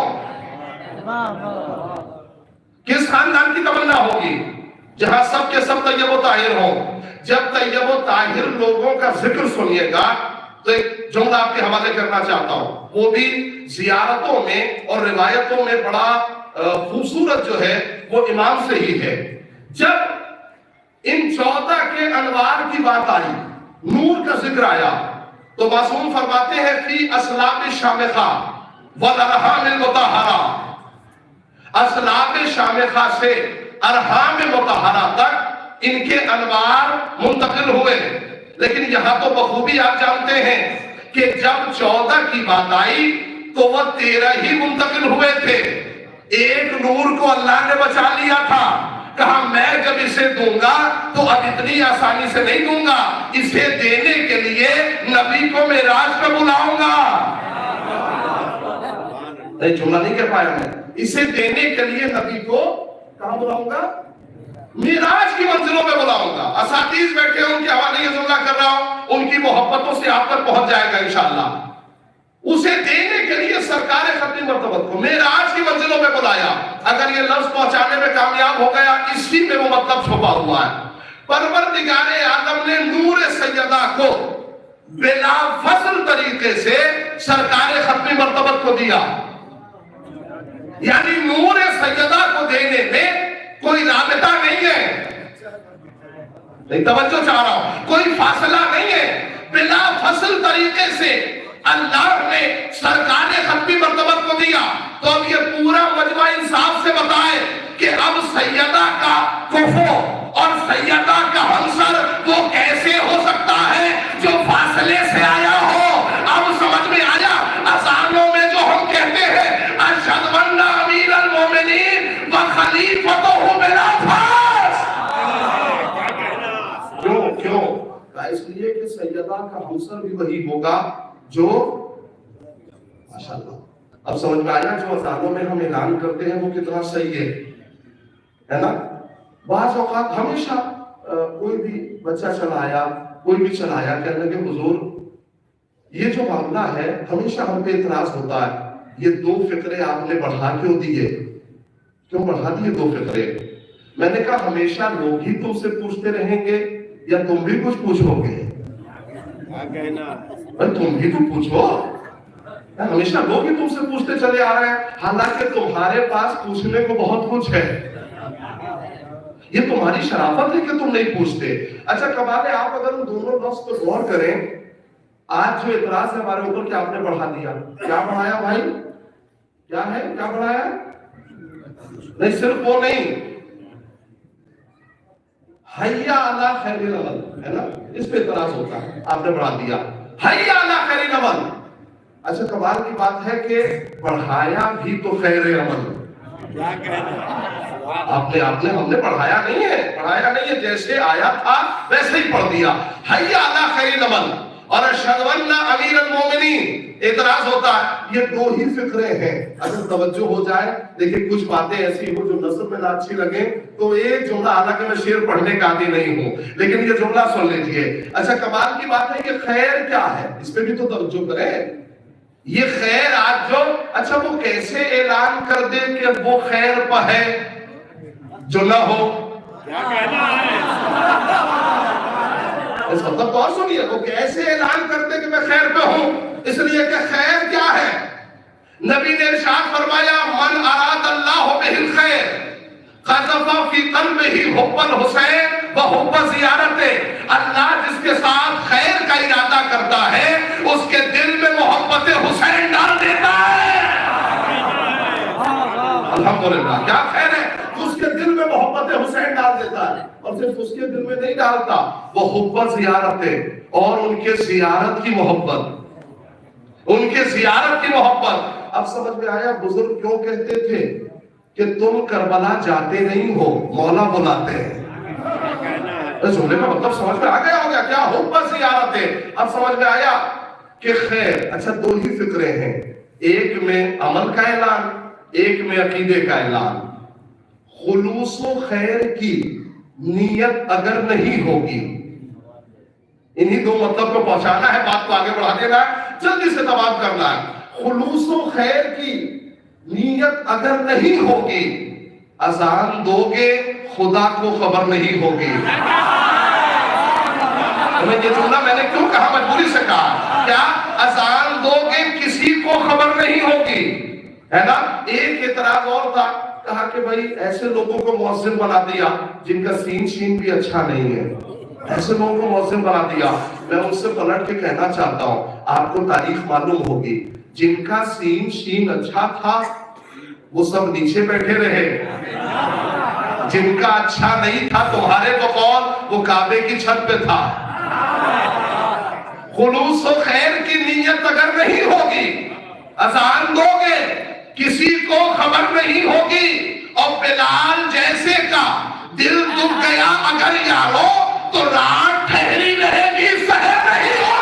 کس خاندان کی تمنا ہوگی؟ جہاں سب کے سب طیب و طاہر ہوں۔ جب طیب و طاہر لوگوں کا ذکر سنیے گا تو ایک جملہ آپ کے حوالے کرنا چاہتا ہوں، وہ بھی زیارتوں میں اور روایتوں میں بڑا خوبصورت جو ہے وہ امام سے ہی ہے۔ جب ان 14 کے انوار کی بات آئی، نور کا ذکر آیا، تو معصوم فرماتے ہیں فی اسلاب شامخہ والارحام المطہرہ، اسلاب شامخہ سے ارحام مطہرہ تک ان کے انوار منتقل ہوئے۔ لیکن یہاں تو بخوبی آپ جانتے ہیں کہ جب 14 کی بات آئی تو وہ 13 ہی منتقل ہوئے تھے۔ ایک نور کو اللہ نے بچا لیا تھا، کہا میں جب اسے دوں گا تو اب اتنی آسانی سے نہیں دوں گا، اسے دینے کے لیے نبی کو معراج پہ بلاؤں گا۔ نہیں جملہ نہیں کہہ پایا میں، اسے دینے کے لیے نبی کو کہاں بلاؤں گا؟ معراج کی منزلوں پہ بلاؤں گا۔ اساتذ بیٹھے ہیں، ان کے حوالے یہ جملہ کر رہا ہوں، ان کی محبتوں سے آپ تک پہنچ جائے گا انشاءاللہ۔ اسے دینے کے لیے سرکار ختم مرتبت کو معراج کی منزلوں پہ بلایا۔ اگر یہ لفظ پہنچانے میں کامیاب ہو گیا، اسی میں وہ مطلب چھپا ہوا ہے۔ پروردگار عالم نے نور سیدہ کو بلا فصل طریقے سے سرکار ختم مرتبت کو دیا، یعنی نور سیدہ کو دینے میں کوئی رابطہ نہیں ہے، نہیں توجہ چاہ رہا ہوں، کوئی فاصلہ نہیں ہے، بلا فصل طریقے سے اللہ نے سرکار ختمی مرتبت کو دیا۔ تو اب یہ پورا مجمع انصاف سے بتائے کہ اب سیدہ کا کفو اور سیدہ کا ہمسر وہ کیسے ہو سکتا ہے جو فاصلے سے آیا ہو۔ اب سمجھ میں آیا اذانوں میں جو ہم کہتے ہیں اشہد ان امیر المومنین و خلیفتہ بلا فاس، کیوں؟ اس لیے کہ سیدہ کا ہمسر بھی وہی ہوگا جو ماشاءاللہ۔ اب سمجھ میں آیا جو اذانوں میں ہم اعلان کرتے ہیں وہ کتنا صحیح ہے نا۔ بعض اوقات ہمیشہ کوئی بھی بچہ چلایا، کوئی بھی چلایا، کہنے لگے حضور یہ جو معاملہ ہے ہمیشہ ہم پہ اعتراض ہوتا ہے، یہ 2 فقرے آپ نے بڑھا کیوں دیے؟ کیوں بڑھا دیے 2 فقرے؟ میں نے کہا ہمیشہ لوگ ہی تم سے پوچھتے رہیں گے یا تم بھی کچھ پوچھو گے؟ تم بھی تو پوچھو، ہمیشہ لوگ ہی تم سے پوچھتے چلے آ رہے ہیں، حالانکہ تمہارے پاس پوچھنے کو بہت کچھ ہے، یہ تمہاری شرافت ہے کہ تم نہیں پوچھتے۔ اچھا کمال ہے، آپ اگر ان دونوں لفظ پر غور کریں، آج جو اعتراض ہے ہمارے اوپر کہ آپ نے بڑھا دیا، کیا بڑھایا بھائی؟ کیا ہے؟ کیا بڑھایا؟ نہیں صرف وہ نہیں، حیا علی خیر العمل ہے نا، اس پہ اعتراض ہوتا ہے، آپ نے بڑھا دیا حیا علی خیر العمل. اچھا کمال کی بات ہے کہ پڑھایا بھی تو خیر عمل. ہم نے پڑھایا نہیں ہے، جیسے آیا تھا ویسے ہی پڑھ دیا. حیا علی خیر العمل اور اشہد ان امیر المومنین. اعتراض ہوتا ہے یہ دو ہی فقرے ہیں. اگر توجہ ہو جائے، دیکھیں کچھ باتیں ایسی ہو جو نظر میں نہ اچھی لگیں تو ایک جملہ، حالانکہ میں شعر پڑھنے کا عادی نہیں ہوں لیکن یہ جملہ سن لیجئے. اچھا کمال کی بات ہے کہ خیر کیا ہے، اس پہ بھی تو توجہ کریں. یہ خیر آج جو، اچھا وہ کیسے اعلان کر دے کہ وہ خیر پہ ہے جو نہ ہو؟ کیا کہنا ہے اس مطلب تو اور سنیے، وہ کیسے اعلان کر دے کہ میں خیر پہ ہوں؟ اس لیے کہ خیر کیا ہے؟ نبی نے ارشاد فرمایا من اراد اللہ بہ الخیر قذف فی قلبہ حب الحسین و حب زیارت. اللہ جس کے ساتھ خیر کا ارادہ کرتا ہے اس کے دل میں محبت حسین ڈال دیتا ہے. الحمدللہ کیا خیر ہے، اس کے دل میں محبت حسین ڈال دیتا ہے. اور صرف اس کے دل میں نہیں ڈالتا، وہ حب زیارت اور ان کے زیارت کی محبت، ان کے زیارت کی محبت. اب سمجھ میں آیا بزرگ کیوں کہتے تھے کہ تم کربلا جاتے نہیں ہو، مولا بلاتے ہیں. جملے کا مطلب سمجھ میں آ گیا ہوگا کیا حب زیارت ہے. اب سمجھ میں آیا کہ خیر، اچھا دو ہی فکرے ہیں، ایک میں عمل کا اعلان، ایک میں عقیدے کا اعلان. خلوص و خیر کی نیت اگر نہیں ہوگی، انہی دو مطلب کو پہنچانا ہے، بات کو آگے بڑھا دینا ہے، جلدی سے تمام کرنا ہے. خلوص و خیر کی نیت اگر نہیں ہوگی، اذان دو گے خدا کو خبر نہیں ہوگی. یہ جملہ میں نے کیوں کہا، مجبوری سے کہا. کیا اذان دو گے کسی کو خبر نہیں ہوگی، ہے نا. ایک اعتراض اور تھا، کہا کہ بھائی ایسے لوگوں کو مؤذن بنا دیا جن کا سین شین بھی اچھا نہیں ہے، ایسے لوگوں کو مؤذن بنا دیا. میں ان سے پلٹ کے کہنا چاہتا ہوں، آپ کو تاریخ معلوم ہوگی، جن کا سین شین اچھا تھا وہ سب نیچے بیٹھے رہے، جن کا اچھا نہیں تھا تمہارے تو قول وہ کعبے کی چھت پہ تھا. خلوص و خیر کی نیت اگر نہیں ہوگی، اذان دو گے کسی کو خبر نہیں ہوگی، اور بلال جیسے کا دل دکھ گیا اگر یارو تو رات ٹھہری رہے گی، سحر نہیں ہوگی.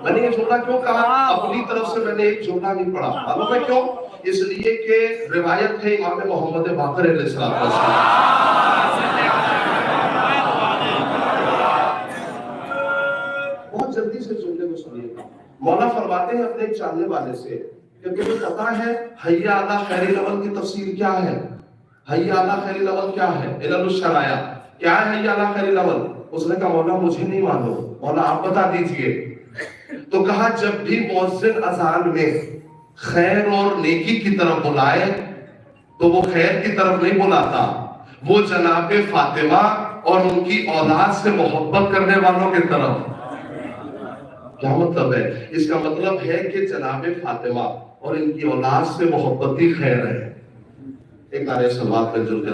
میں نے یہ جملہ کیوں کہا، اپنی طرف سے میں نے ایک جملہ نہیں پڑھا، معلوم ہے کیوں؟ اس لیے کہ روایت ہے امام محمد باقر علیہ السلام. بہت جلدی سے جملے کو سنیے گا. مولا فرماتے ہیں اپنے ایک جاننے والے سے کہ تمہیں پتا ہے حی علی خیر العمل کی تفسیر کیا ہے؟ حی علی خیر العمل کیا ہے؟ علل الشرائع کیا ہے حی علی خیر العمل؟ اس نے کہا مولا مجھے نہیں معلوم، مولا آپ بتا دیجئے. تو کہا جب بھی مؤذن اذان میں خیر اور نیکی کی طرف بلائے تو وہ خیر کی طرف نہیں بلاتا، وہ جناب فاطمہ اور ان کی اولاد سے محبت کرنے والوں کی طرف. کیا مطلب ہے؟ اس کا مطلب ہے کہ جناب فاطمہ اور ان کی اولاد سے محبت ہی خیر ہے. ایک نعرہ صلوات پہ جڑ کر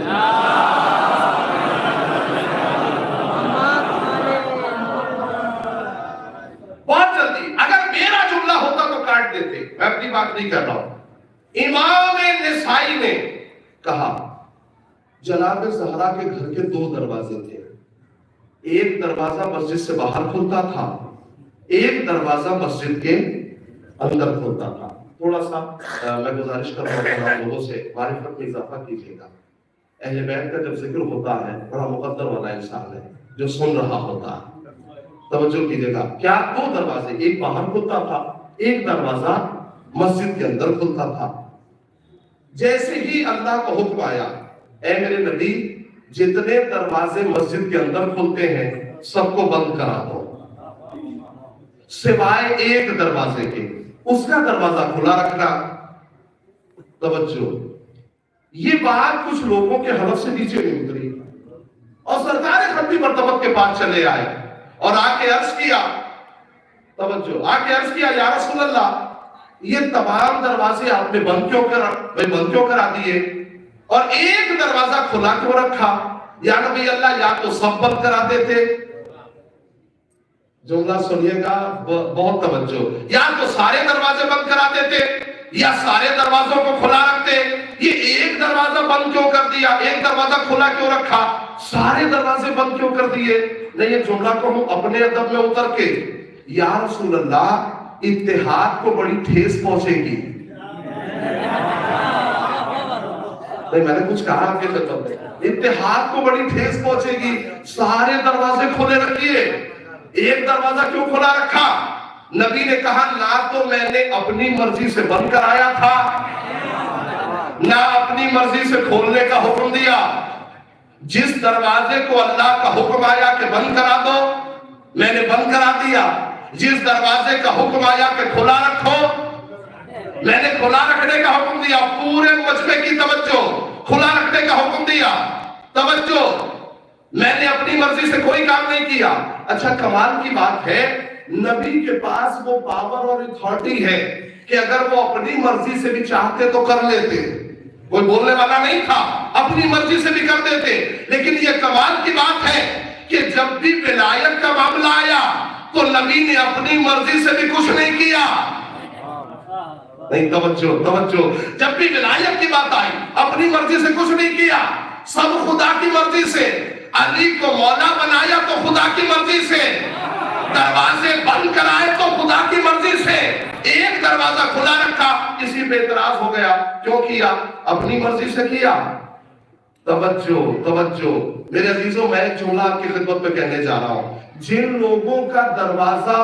بہت جلدی، اگر میرا جملہ ہوتا تو کاٹ دیتے، میں اپنی بات نہیں کر رہا ہوں. امام نسائی نے کہا جناب زہرا کے گھر کے دو دروازے تھے، ایک دروازہ مسجد سے باہر کھلتا تھا، ایک دروازہ مسجد کے اندر کھلتا تھا. تھوڑا سا میں گزارش کر رہا ہوں لوگوں سے معرفت میں اضافہ کیجیے گا. اہل بیت کا جب ذکر ہوتا ہے بڑا مقدر والا انسان ہے جو سن رہا ہوتا ہے، توجہ کیجیے گا. کیا دو دروازے، ایک باہر کھلتا تھا، ایک دروازہ مسجد کے اندر کھلتا تھا. جیسے ہی اللہ کا حکم آیا اے میرے نبی جتنے دروازے مسجد کے اندر کھلتے ہیں سب کو بند کرا دو سوائے ایک دروازے کے، اس کا دروازہ کھلا رکھنا. توجہ، یہ بات کچھ لوگوں کے حلق سے نیچے نہیں اتری اور سرکار خطی مرتبت کے پاس چلے آئے اور آ کے عرض کیا، توجہ، آ کے عرض کیا یا رسول اللہ یہ تمام دروازے آپ نے بند کیوں کرا دیے اور ایک دروازہ کھلا کیوں رکھا؟ یا نبی اللہ یا تو سب بند کرا دیتے، جملہ سنیے گا بہت توجہ، یا تو سارے دروازے بند کرا دیتے یا سارے دروازوں کو کھلا رکھتے، یہ ایک دروازہ بند کیوں کر دیا، ایک دروازہ کھلا کیوں رکھا، سارے دروازے بند کیوں کر دیے؟ نہیں، یہ جملہ کو ہم اپنے ادب میں اتر کے یا رسول اللہ اتحاد کو بڑی ٹھیس پہنچے گی، نہیں میں نے کچھ کہا آپ کے خطبہ میں، اتحاد کو بڑی ٹھیس پہنچے گی، سارے دروازے کھلے رکھیے، ایک دروازہ کیوں کھلا رکھا؟ نبی نے کہا نہ تو میں نے اپنی مرضی سے بند کرایا تھا نہ اپنی مرضی سے کھولنے کا حکم دیا، جس دروازے کو اللہ کا حکم آیا کہ بند کرا دو میں نے بند کرا دیا، جس دروازے کا حکم آیا کہ کھلا رکھو میں نے کھلا رکھنے کا حکم دیا، پورے مجمع کی توجہ، کھلا رکھنے کا حکم دیا، توجہ، میں نے اپنی مرضی سے کوئی کام نہیں کیا۔ اچھا کمال کی بات ہے نبی کے پاس وہ پاور اور اتھارٹی ہے کہ اگر وہ اپنی مرضی سے بھی چاہتے تو کر لیتے، کوئی بولنے والا نہیں تھا، اپنی مرضی سے بھی کر دیتے، لیکن یہ کمال کی بات ہے کہ جب بھی ولایت کا معاملہ آیا تو نبی نے اپنی مرضی سے بھی کچھ نہیں کیا، نہیں توجہ، جب بھی ولایت کی بات آئی اپنی مرضی سے کچھ نہیں کیا، سب خدا کی مرضی سے، علی کو مولا بنایا تو خدا کی مرضی سے، دروازے بند کرائے تو خدا کی مرضی سے، ایک دروازہ کھلا رکھا، کسی پہ اعتراض ہو گیا، کیوں کیا؟ اپنی مرضی سے کیا۔ توجہ میرے عزیزوں، میں ایک جملہ آپ کی خدمت پہ کہنے جا رہا ہوں، جن لوگوں کا دروازہ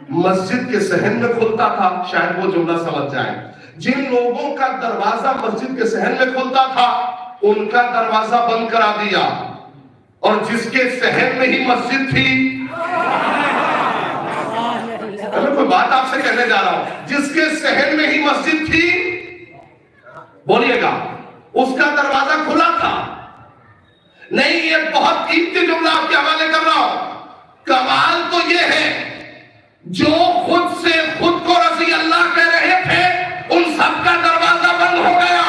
مسجد کے صحن میں کھلتا تھا، شاید وہ جملہ سمجھ جائیں، جن لوگوں کا دروازہ مسجد کے صحن میں کھلتا تھا ان کا دروازہ بند کرا دیا، اور جس کے صحن میں ہی مسجد تھی، میں کوئی بات آپ سے کہنے جا رہا ہوں، جس کے صحن میں ہی مسجد تھی، بولیے گا، اس کا دروازہ کھلا تھا۔ نہیں، یہ بہت قیمتی جملہ آپ کے حوالے کر رہا ہوں، کمال تو یہ ہے جو خود سے خود کو رضی اللہ کہہ رہے تھے ان سب کا دروازہ بند ہو گیا،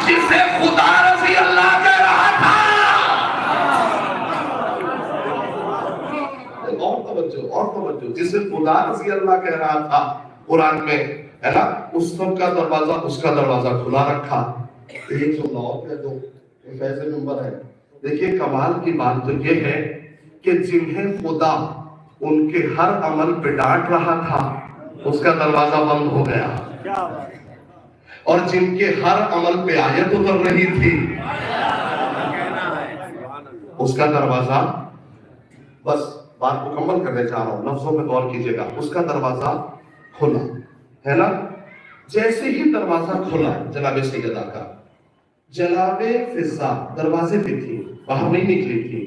جسے خدا رضی اللہ کہہ رہا تھا۔ اور توجہ، جسے خدا رضی اللہ کہہ رہا تھا قرآن میں ہے نا، اس سب کا دروازہ، اس کا دروازہ کھلا رکھا۔ ایک جملہ اور کہہ دو، فیض منبر ہے، دیکھیے کمال کی بات تو یہ ہے کہ جنہیں خدا ان کے ہر عمل پہ ڈانٹ رہا تھا اس کا دروازہ بند ہو گیا، اور جن کے ہر عمل پہ آیت اتر رہی تھی اس کا دروازہ، بس بات مکمل کرنے جا رہا ہوں، لفظوں میں غور کیجئے گا، اس کا دروازہ کھلا ہے نا۔ جیسے ہی دروازہ کھلا جناب سیدہ کا، جناب فضا دروازے پہ تھی، باہر نہیں نکلی تھی،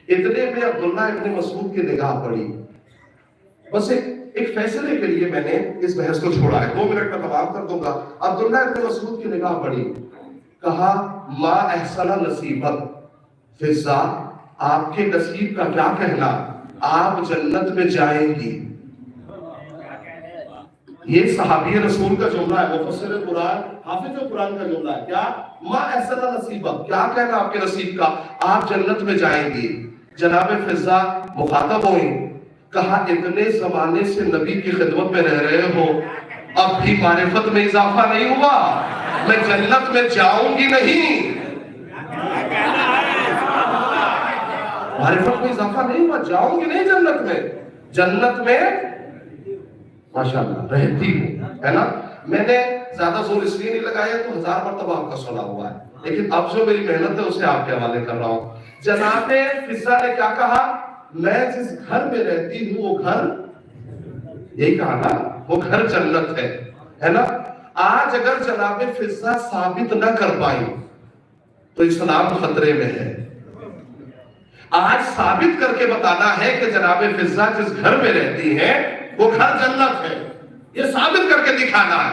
اتنے میں عبداللہ ابن مسعود کی نگاہ پڑی۔ بس ایک فیصلے کے لیے میں نے اس بحث کو چھوڑا ہے، 2 منٹ میں تمام کر دوں گا۔ عبداللہ ابن مسعود کی نگاہ پڑی، کہا ما احسن نصیبت، فضا آپ کے نصیب کا کیا کہنا، آپ جنت میں جائیں گی۔ یہ صحابی رسول کا جملہ ہے، مفسر قرآن، حافظ قرآن کا جملہ ہے، کیا ما احسن نصیبت، کیا کہنا آپ کے نصیب کا، آپ جنت میں جائیں گی۔ جناب فضا مخاطب ہوئی، کہا اتنے زمانے سے نبی کی خدمت میں رہ رہے ہو، اب بھی معرفت میں اضافہ نہیں ہوا، میں جنت میں جاؤں گی نہیں، معرفت میں اضافہ نہیں ہوا، جاؤں گی نہیں جنت میں، جنت میں ماشاءاللہ رہتی ہوں، ہے نا۔ میں نے زیادہ زور اس لیے نہیں لگایا تو 1000 مرتبہ آپ کا سنا ہوا ہے، لیکن اب جو میری محنت ہے اسے آپ کے حوالے کر رہا ہوں۔ جناب فضا نے کیا کہا، میں جس گھر میں رہتی ہوں وہ گھر، یہی کہا نا، وہ گھر جنت ہے نا۔ آج اگر جناب فضا ثابت نہ کر پائی تو اسلام خطرے میں ہے۔ آج ثابت کر کے بتانا ہے کہ جناب فضا جس گھر میں رہتی ہیں وہ گھر جنت ہے، یہ ثابت کر کے دکھانا ہے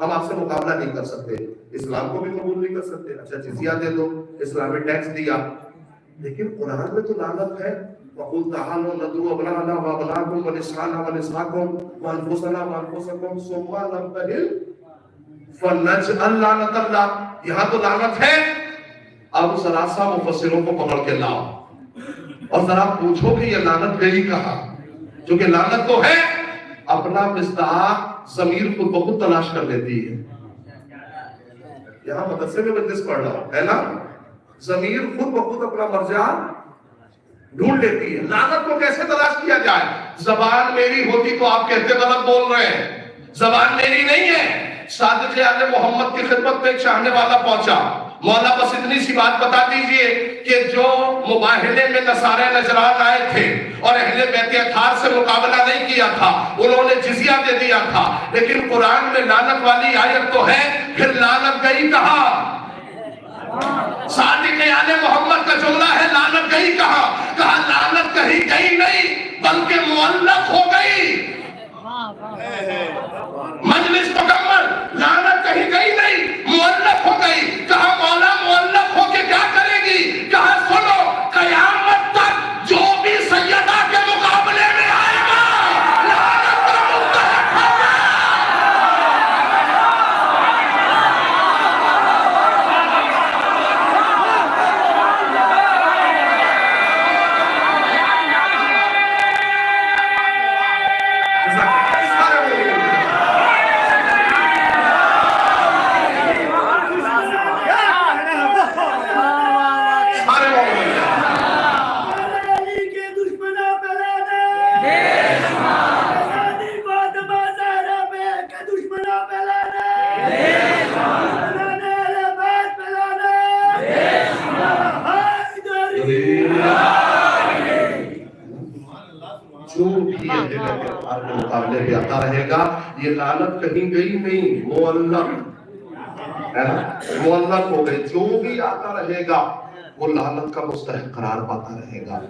ہم آپ سے مقابلہ نہیں کر سکتے، اسلام کو بھی قبول نہیں کر سکتے، اچھا جزیہ دے دو، اسلامی ٹیکس دیا، لیکن قرآن میں تو لعنت ہے، وَقُلْ تَعَالَوْا نَدْعُو أَبْنَاءَنَا وَأَبْنَاءَكُمْ وَنِسَاءَنَا وَنِسَاءَكُمْ وَأَنفُسَنَا وَأَنفُسَكُمْ ثُمَّ نَبْتَهِلْ فَنَجْعَلْ لَعْنَتَ اللَّهِ، یہاں تو لعنت ہے، اب ذرا سا مفسروں کو پکڑ کے لاؤ اور ذرا پوچھو کہ یہ لعنت گئی کہاں، کیونکہ لعنت تو ہے، اپنا مصداق ضمیر خود بخود تلاش کر لیتی ہے، یہاں مدرسے میں مجلس پڑھ رہا ہوں ہے نا، ضمیر خود بخود اپنا مرجع ڈھونڈ لیتی ہے، لعنت کو کیسے تلاش کیا جائے؟ زبان میری ہوتی تو آپ کہتے غلط بول رہے ہیں، زبان میری نہیں ہے، صادق آل محمد کی خدمت میں ایک چاہنے والا پہنچا، مولا بس اتنی سی بات بتا دیجئے کہ جو مباہلے میں نصارہ نجران آئے تھے اور اہل بیت اطہار سے مقابلہ نہیں کیا تھا، انہوں نے جزیہ دے دیا تھا، لیکن قرآن میں لعنت والی آیت تو ہے، پھر لعنت گئی کہاں؟ صادق آل محمد کا جملہ ہے، لعنت گئی کہاں؟ کہا لعنت کہیں گئی نہیں بلکہ معلق ہو گئی، مجلس مکمل، لعنت کہیں گئی نہیں معلق ہو گئی، کہا مولا معلق ہو کے کیا کرے گی؟ کہا سنو، قیامت تک جو بھی سیدہ کے مقابلے میں آئے گا لعنت کا مستحق ہوگا۔ جو بھی آپ کے مقابلے پہ آتا رہے گا یہ لعنت کہیں گئی نہیں، معلق ہے نا، معلق ہو گئی، جو بھی آتا رہے گا وہ لعنت کا مستحق قرار پاتا رہے گا۔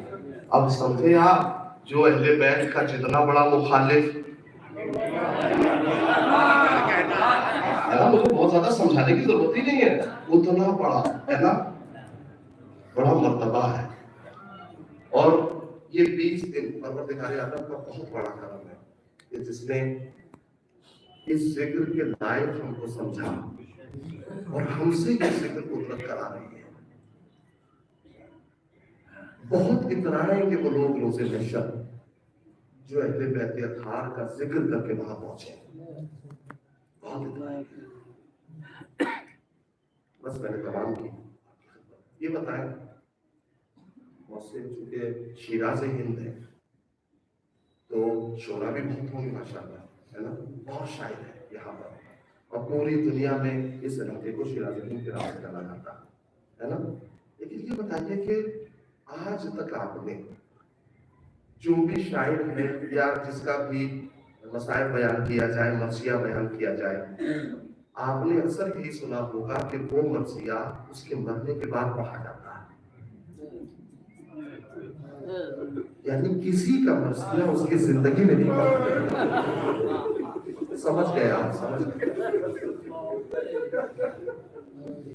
اب سمجھے آپ، جو اہل بیت کا جتنا بڑا مخالف مجھے بہت زیادہ سمجھانے کی ضرورت ہی نہیں ہے، اتنا بڑا ہے نا، بڑا مرتبہ ہے، اور یہ 20 دن پروردگار عالم کا بہت بڑا کرم ہے کہ جس نے اس ذکر کے لائق ہم کو سمجھا اور ہم سے یہ ذکر قدرت کرا رہی ہے۔ بہت اترائیں کہ وہ لوگ روز محشر جو اہل بیت اطہار کا ذکر کر کے وہاں پہنچے، بہت اترائیں۔ بس میں نے تمام کی، یہ بتائیں محسن چونکہ شیراز ہند ہے تو شعرا بھی بہت ہوں گے ماشاءاللہ، ہے نا، بہت شاعر ہے یہاں پر، اور پوری دنیا میں اس علاقے کو شیراز ہند کے نام سے جانا جاتا ہے نا۔ لیکن یہ بتائیے کہ آج تک آپ نے جو بھی شاعر ہے یا جس کا بھی مسائل بیان کیا جائے، مرثیہ بیان کیا جائے، آپ نے اکثر یہی سنا ہوگا کہ وہ مرثیہ اس کے مرنے کے بعد پڑھا جاتا ہے، یعنی کسی کا مرثیہ اس کی زندگی میں نہیں پڑھا۔ سمجھ گئے آپ؟ سمجھ گئے؟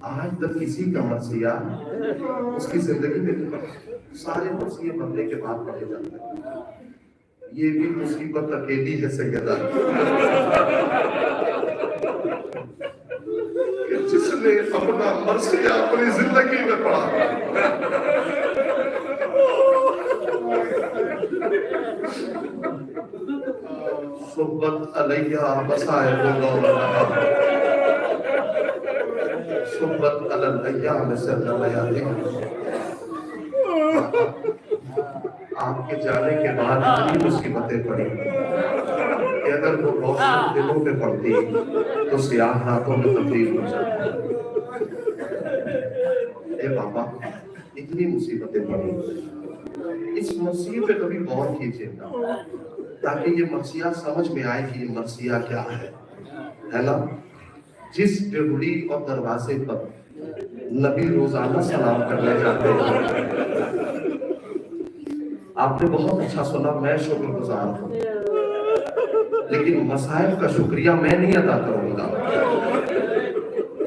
آج تک کسی کا مرثیہ اس کی زندگی میں نہیں پڑھا، سارے مرثیے مرنے کے بعد پڑھے جاتے ہیں۔ یہ بھی مصیبت اکیلی ہے سیدہ کہ جس نے اپنا مرثیہ اپنی زندگی میں پڑھا۔ صبت علیہ بصائر الدولہ، صبت علی الایام سلم یادہ۔ آپ کے جانے کے بعد اتنی مصیبتیں پڑی کہ اگر وہ روشن دلوں پہ پڑتی تو سیاہ راتوں میں تبدیل ہو جاتی۔ اے بابا، اتنی مصیبتیں پڑی، اس مرثیے پہ کبھی غور کیجیے گا تاکہ یہ مرثیہ سمجھ میں آئے کہ یہ مرثیہ کیا ہے نا۔ جس ڈگڑی اور دروازے پر نبی روزانہ سلام کرنے جاتے ہیں، آپ نے بہت اچھا سنا، میں شکر گزار ہوں، لیکن مصائب کا شکریہ میں نہیں ادا کروں گا۔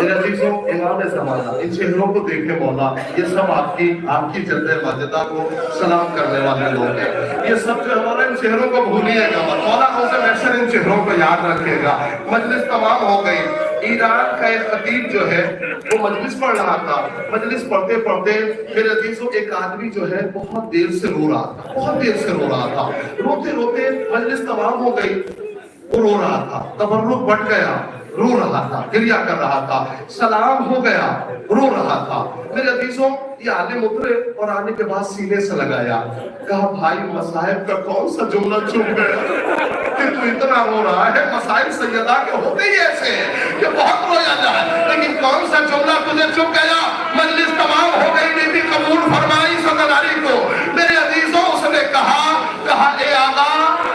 میرے عزیزوں امام زمانہ ان چہروں کو دیکھے مولا، یہ سب آپ کی جنت ماجدہ کو سلام کرنے والے لوگ ہیں، یہ سب جو ہمارا ان چہروں کو بھولیے گا مت، مولا اسے اکثر ان چہروں کو یاد رکھے گا۔ مجلس تمام ہو گئی، ایران کا ایک خطیب جو ہے وہ مجلس پڑھ رہا تھا، مجلس پڑھتے پڑھتے میرے عزیزوں ایک آدمی جو ہے بہت دیر سے رو رہا تھا، روتے روتے مجلس تمام ہو گئی، وہ رو رہا تھا، تبرک بڑھ گیا، رو رہا تھا، گریہ کر رہا تھا، سلام ہو گیا، رو رہا تھا۔ میرے عزیزوں یہ عالم اترے اور آنے کے بعد سینے سے لگایا، کہا بھائی مصائب کا کون سا جملہ چپ گیا کہ تو اتنا رو رہا ہے؟ مصائب سیدہ کے ہوتے ہی ایسے ہیں کہ بہت رویا جائے، لیکن کون سا جملہ تجھے چپ گیا؟ مجلس تمام ہو گئی، بی بی قبول فرمائی صدر علی کو۔ میرے عزیزوں اس نے کہا اے آقا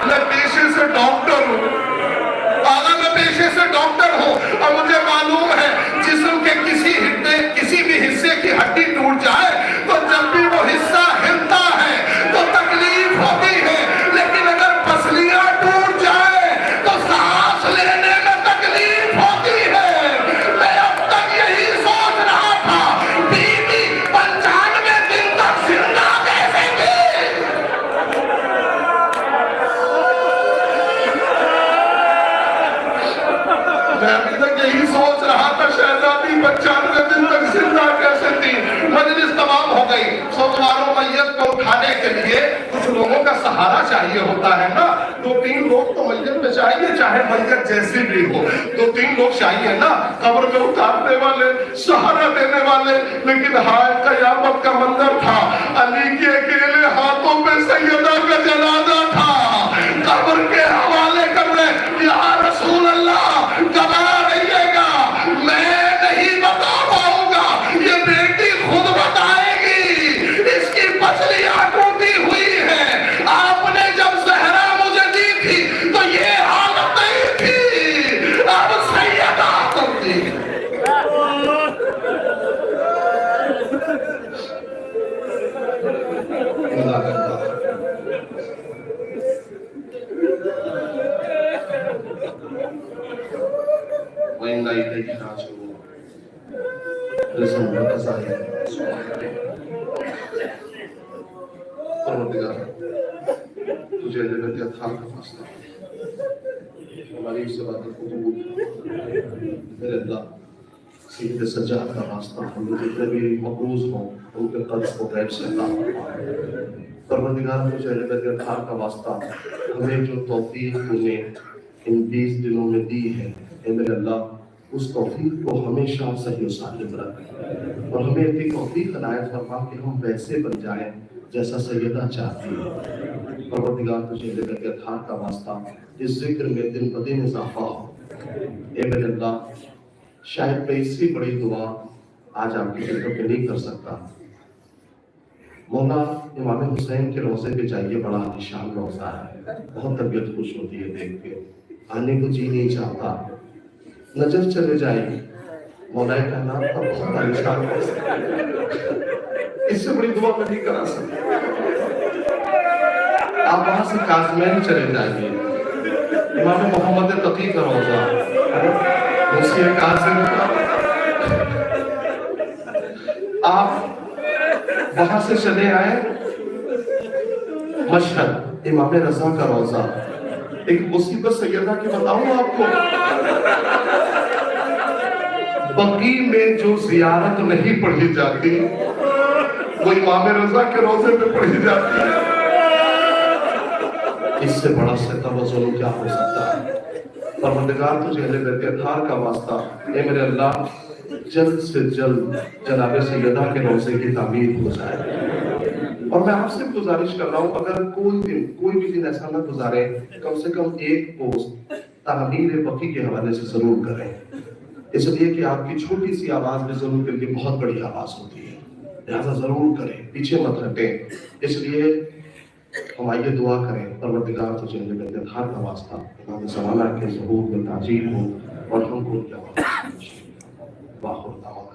میں پیشے سے ڈاکٹر ہوں، آقا میں پیشے سے ڈاکٹر ہوں، اور مجھے معلوم ہے جسم کے کسی بھی حصے کی ہڈی ٹوٹ جائے تو جب بھی وہ حصہ ہلتا ہے تو تکلیف ہوتی ہے، لیکن اگر پسلیاں ٹوٹ جائے تو سانس لینے میں تکلیف ہوتی ہے۔ میں اب تک یہی سوچ رہا تھا بی بی 95 دن تک زندہ کیسے تھی؟ میں ابھی تک یہی سوچ رہا تھا شہزادی 95 دن تک زندہ کیسے تھی۔ مجلس تمام ہو گئی، سوگواروں میت کو اٹھانے کے لیے کچھ لوگوں کا سہارا چاہیے ہوتا ہے نا، 2-3 لوگ تو میت میں چاہیے، چاہے میت جیسی بھی ہو، 2-3 لوگ چاہیے نا، قبر میں اتارنے والے، سہارا دینے والے۔ لیکن ہائے قیامت کا منظر تھا، علی کے اکیلے ہاتھوں پہ سیدہ کا جنازہ تھا، قبر کے حوالے کر رہے، یا رسول اللہ گوا رہیے گا، میں نہیں بتا پاؤں گا، یہ بیٹی خود بتائے گی، اس کی پسلیاں ٹوٹی ہوئی ہیں، آپ نے جب زہرا مجھے دی تھی تو یہ حالت نہیں تھی، اب سیدہ کرتی ہے۔ وَإِنَّا إِلَيْهِ رَاجِعُونَ۔ رزق میں قضائی پروردگار تجھے لبت اطحال کا فاصلہ ہماری اس عبادت کو قبول میرے اللہ سید سجاد کا واسطہ ہم لوگ جتنے بھی مقروض ہوں ان کے قرض کو غیب سے عطا پروردگار تجھے لبت اطحال کا واسطہ ہمیں جو توفیق نے ان 20 دنوں میں دی ہے، اے میرے اللہ اس توفیق کو ہمیشہ صحیح و سالم رکھ، اور ہمیں اتنی توفیق عنایت فرما کہ ہم ویسے بن جائیں جیسا سیدہ چاہتی ہے۔ پروردگار تجھے لبت اطہار کا واسطہ اس ذکر میں دن بدن اضافہ ہو۔ اے میرے اللہ شاید میں اس سے بڑی دعا آج آپ کی جگہ پہ نہیں کر سکتا، مولا امام حسین کے روضے پہ جائیے، بڑا عالیشان روضہ ہے، بہت طبیعت خوش ہوتی ہے دیکھ کے، آنے کو جی نہیں چاہتا، نظر چلے جائے گی، مولا کا نام تھا، بہت عالیشان روضہ، اس سے بڑی دعا میں نہیں کرا سکتا۔ آپ وہاں سے کاظمین چلے جائیے، امام محمد تقی کا روضہ، موسی کاظم کا، آپ وہاں سے چلے آئے مشہد، امام رضا کا روضہ۔ ایک مصیبت سیدہ کی بتاؤں آپ کو، بقیع میں جو زیارت نہیں پڑھی جاتی وہ امام رضا کے روضے پہ پڑھی جاتی ہے۔ اس سے بڑا ستم و ظلم کیا ہو سکتا ہے؟ پروردگار تجھے اہل بیت اطہار کا واسطہ، اے میرے اللہ جلد سے جلد جناب سیدہ کے روضے کی تعمیر ہو جائے۔ اور میں آپ سے گزارش کر رہا ہوں اگر کوئی بھی دن ایسا نہ گزارے، کم سے کم ایک پوسٹ تعمیر بقیع کے حوالے سے ضرور کریں، اس لیے کہ آپ کی چھوٹی سی آواز میں ضرور کے لیے بہت بڑی آواز ہوتی ہے، لہذا ضرور کریں، پیچھے مت ہٹیں۔ اس لیے ہم آئیے دعا کریں، پروردگار تجھے اہل بیت اطہار کا واسطہ امام زمانہ کے ظہور میں تعجیل ہو اور ہم کو کیا واخر دعوانا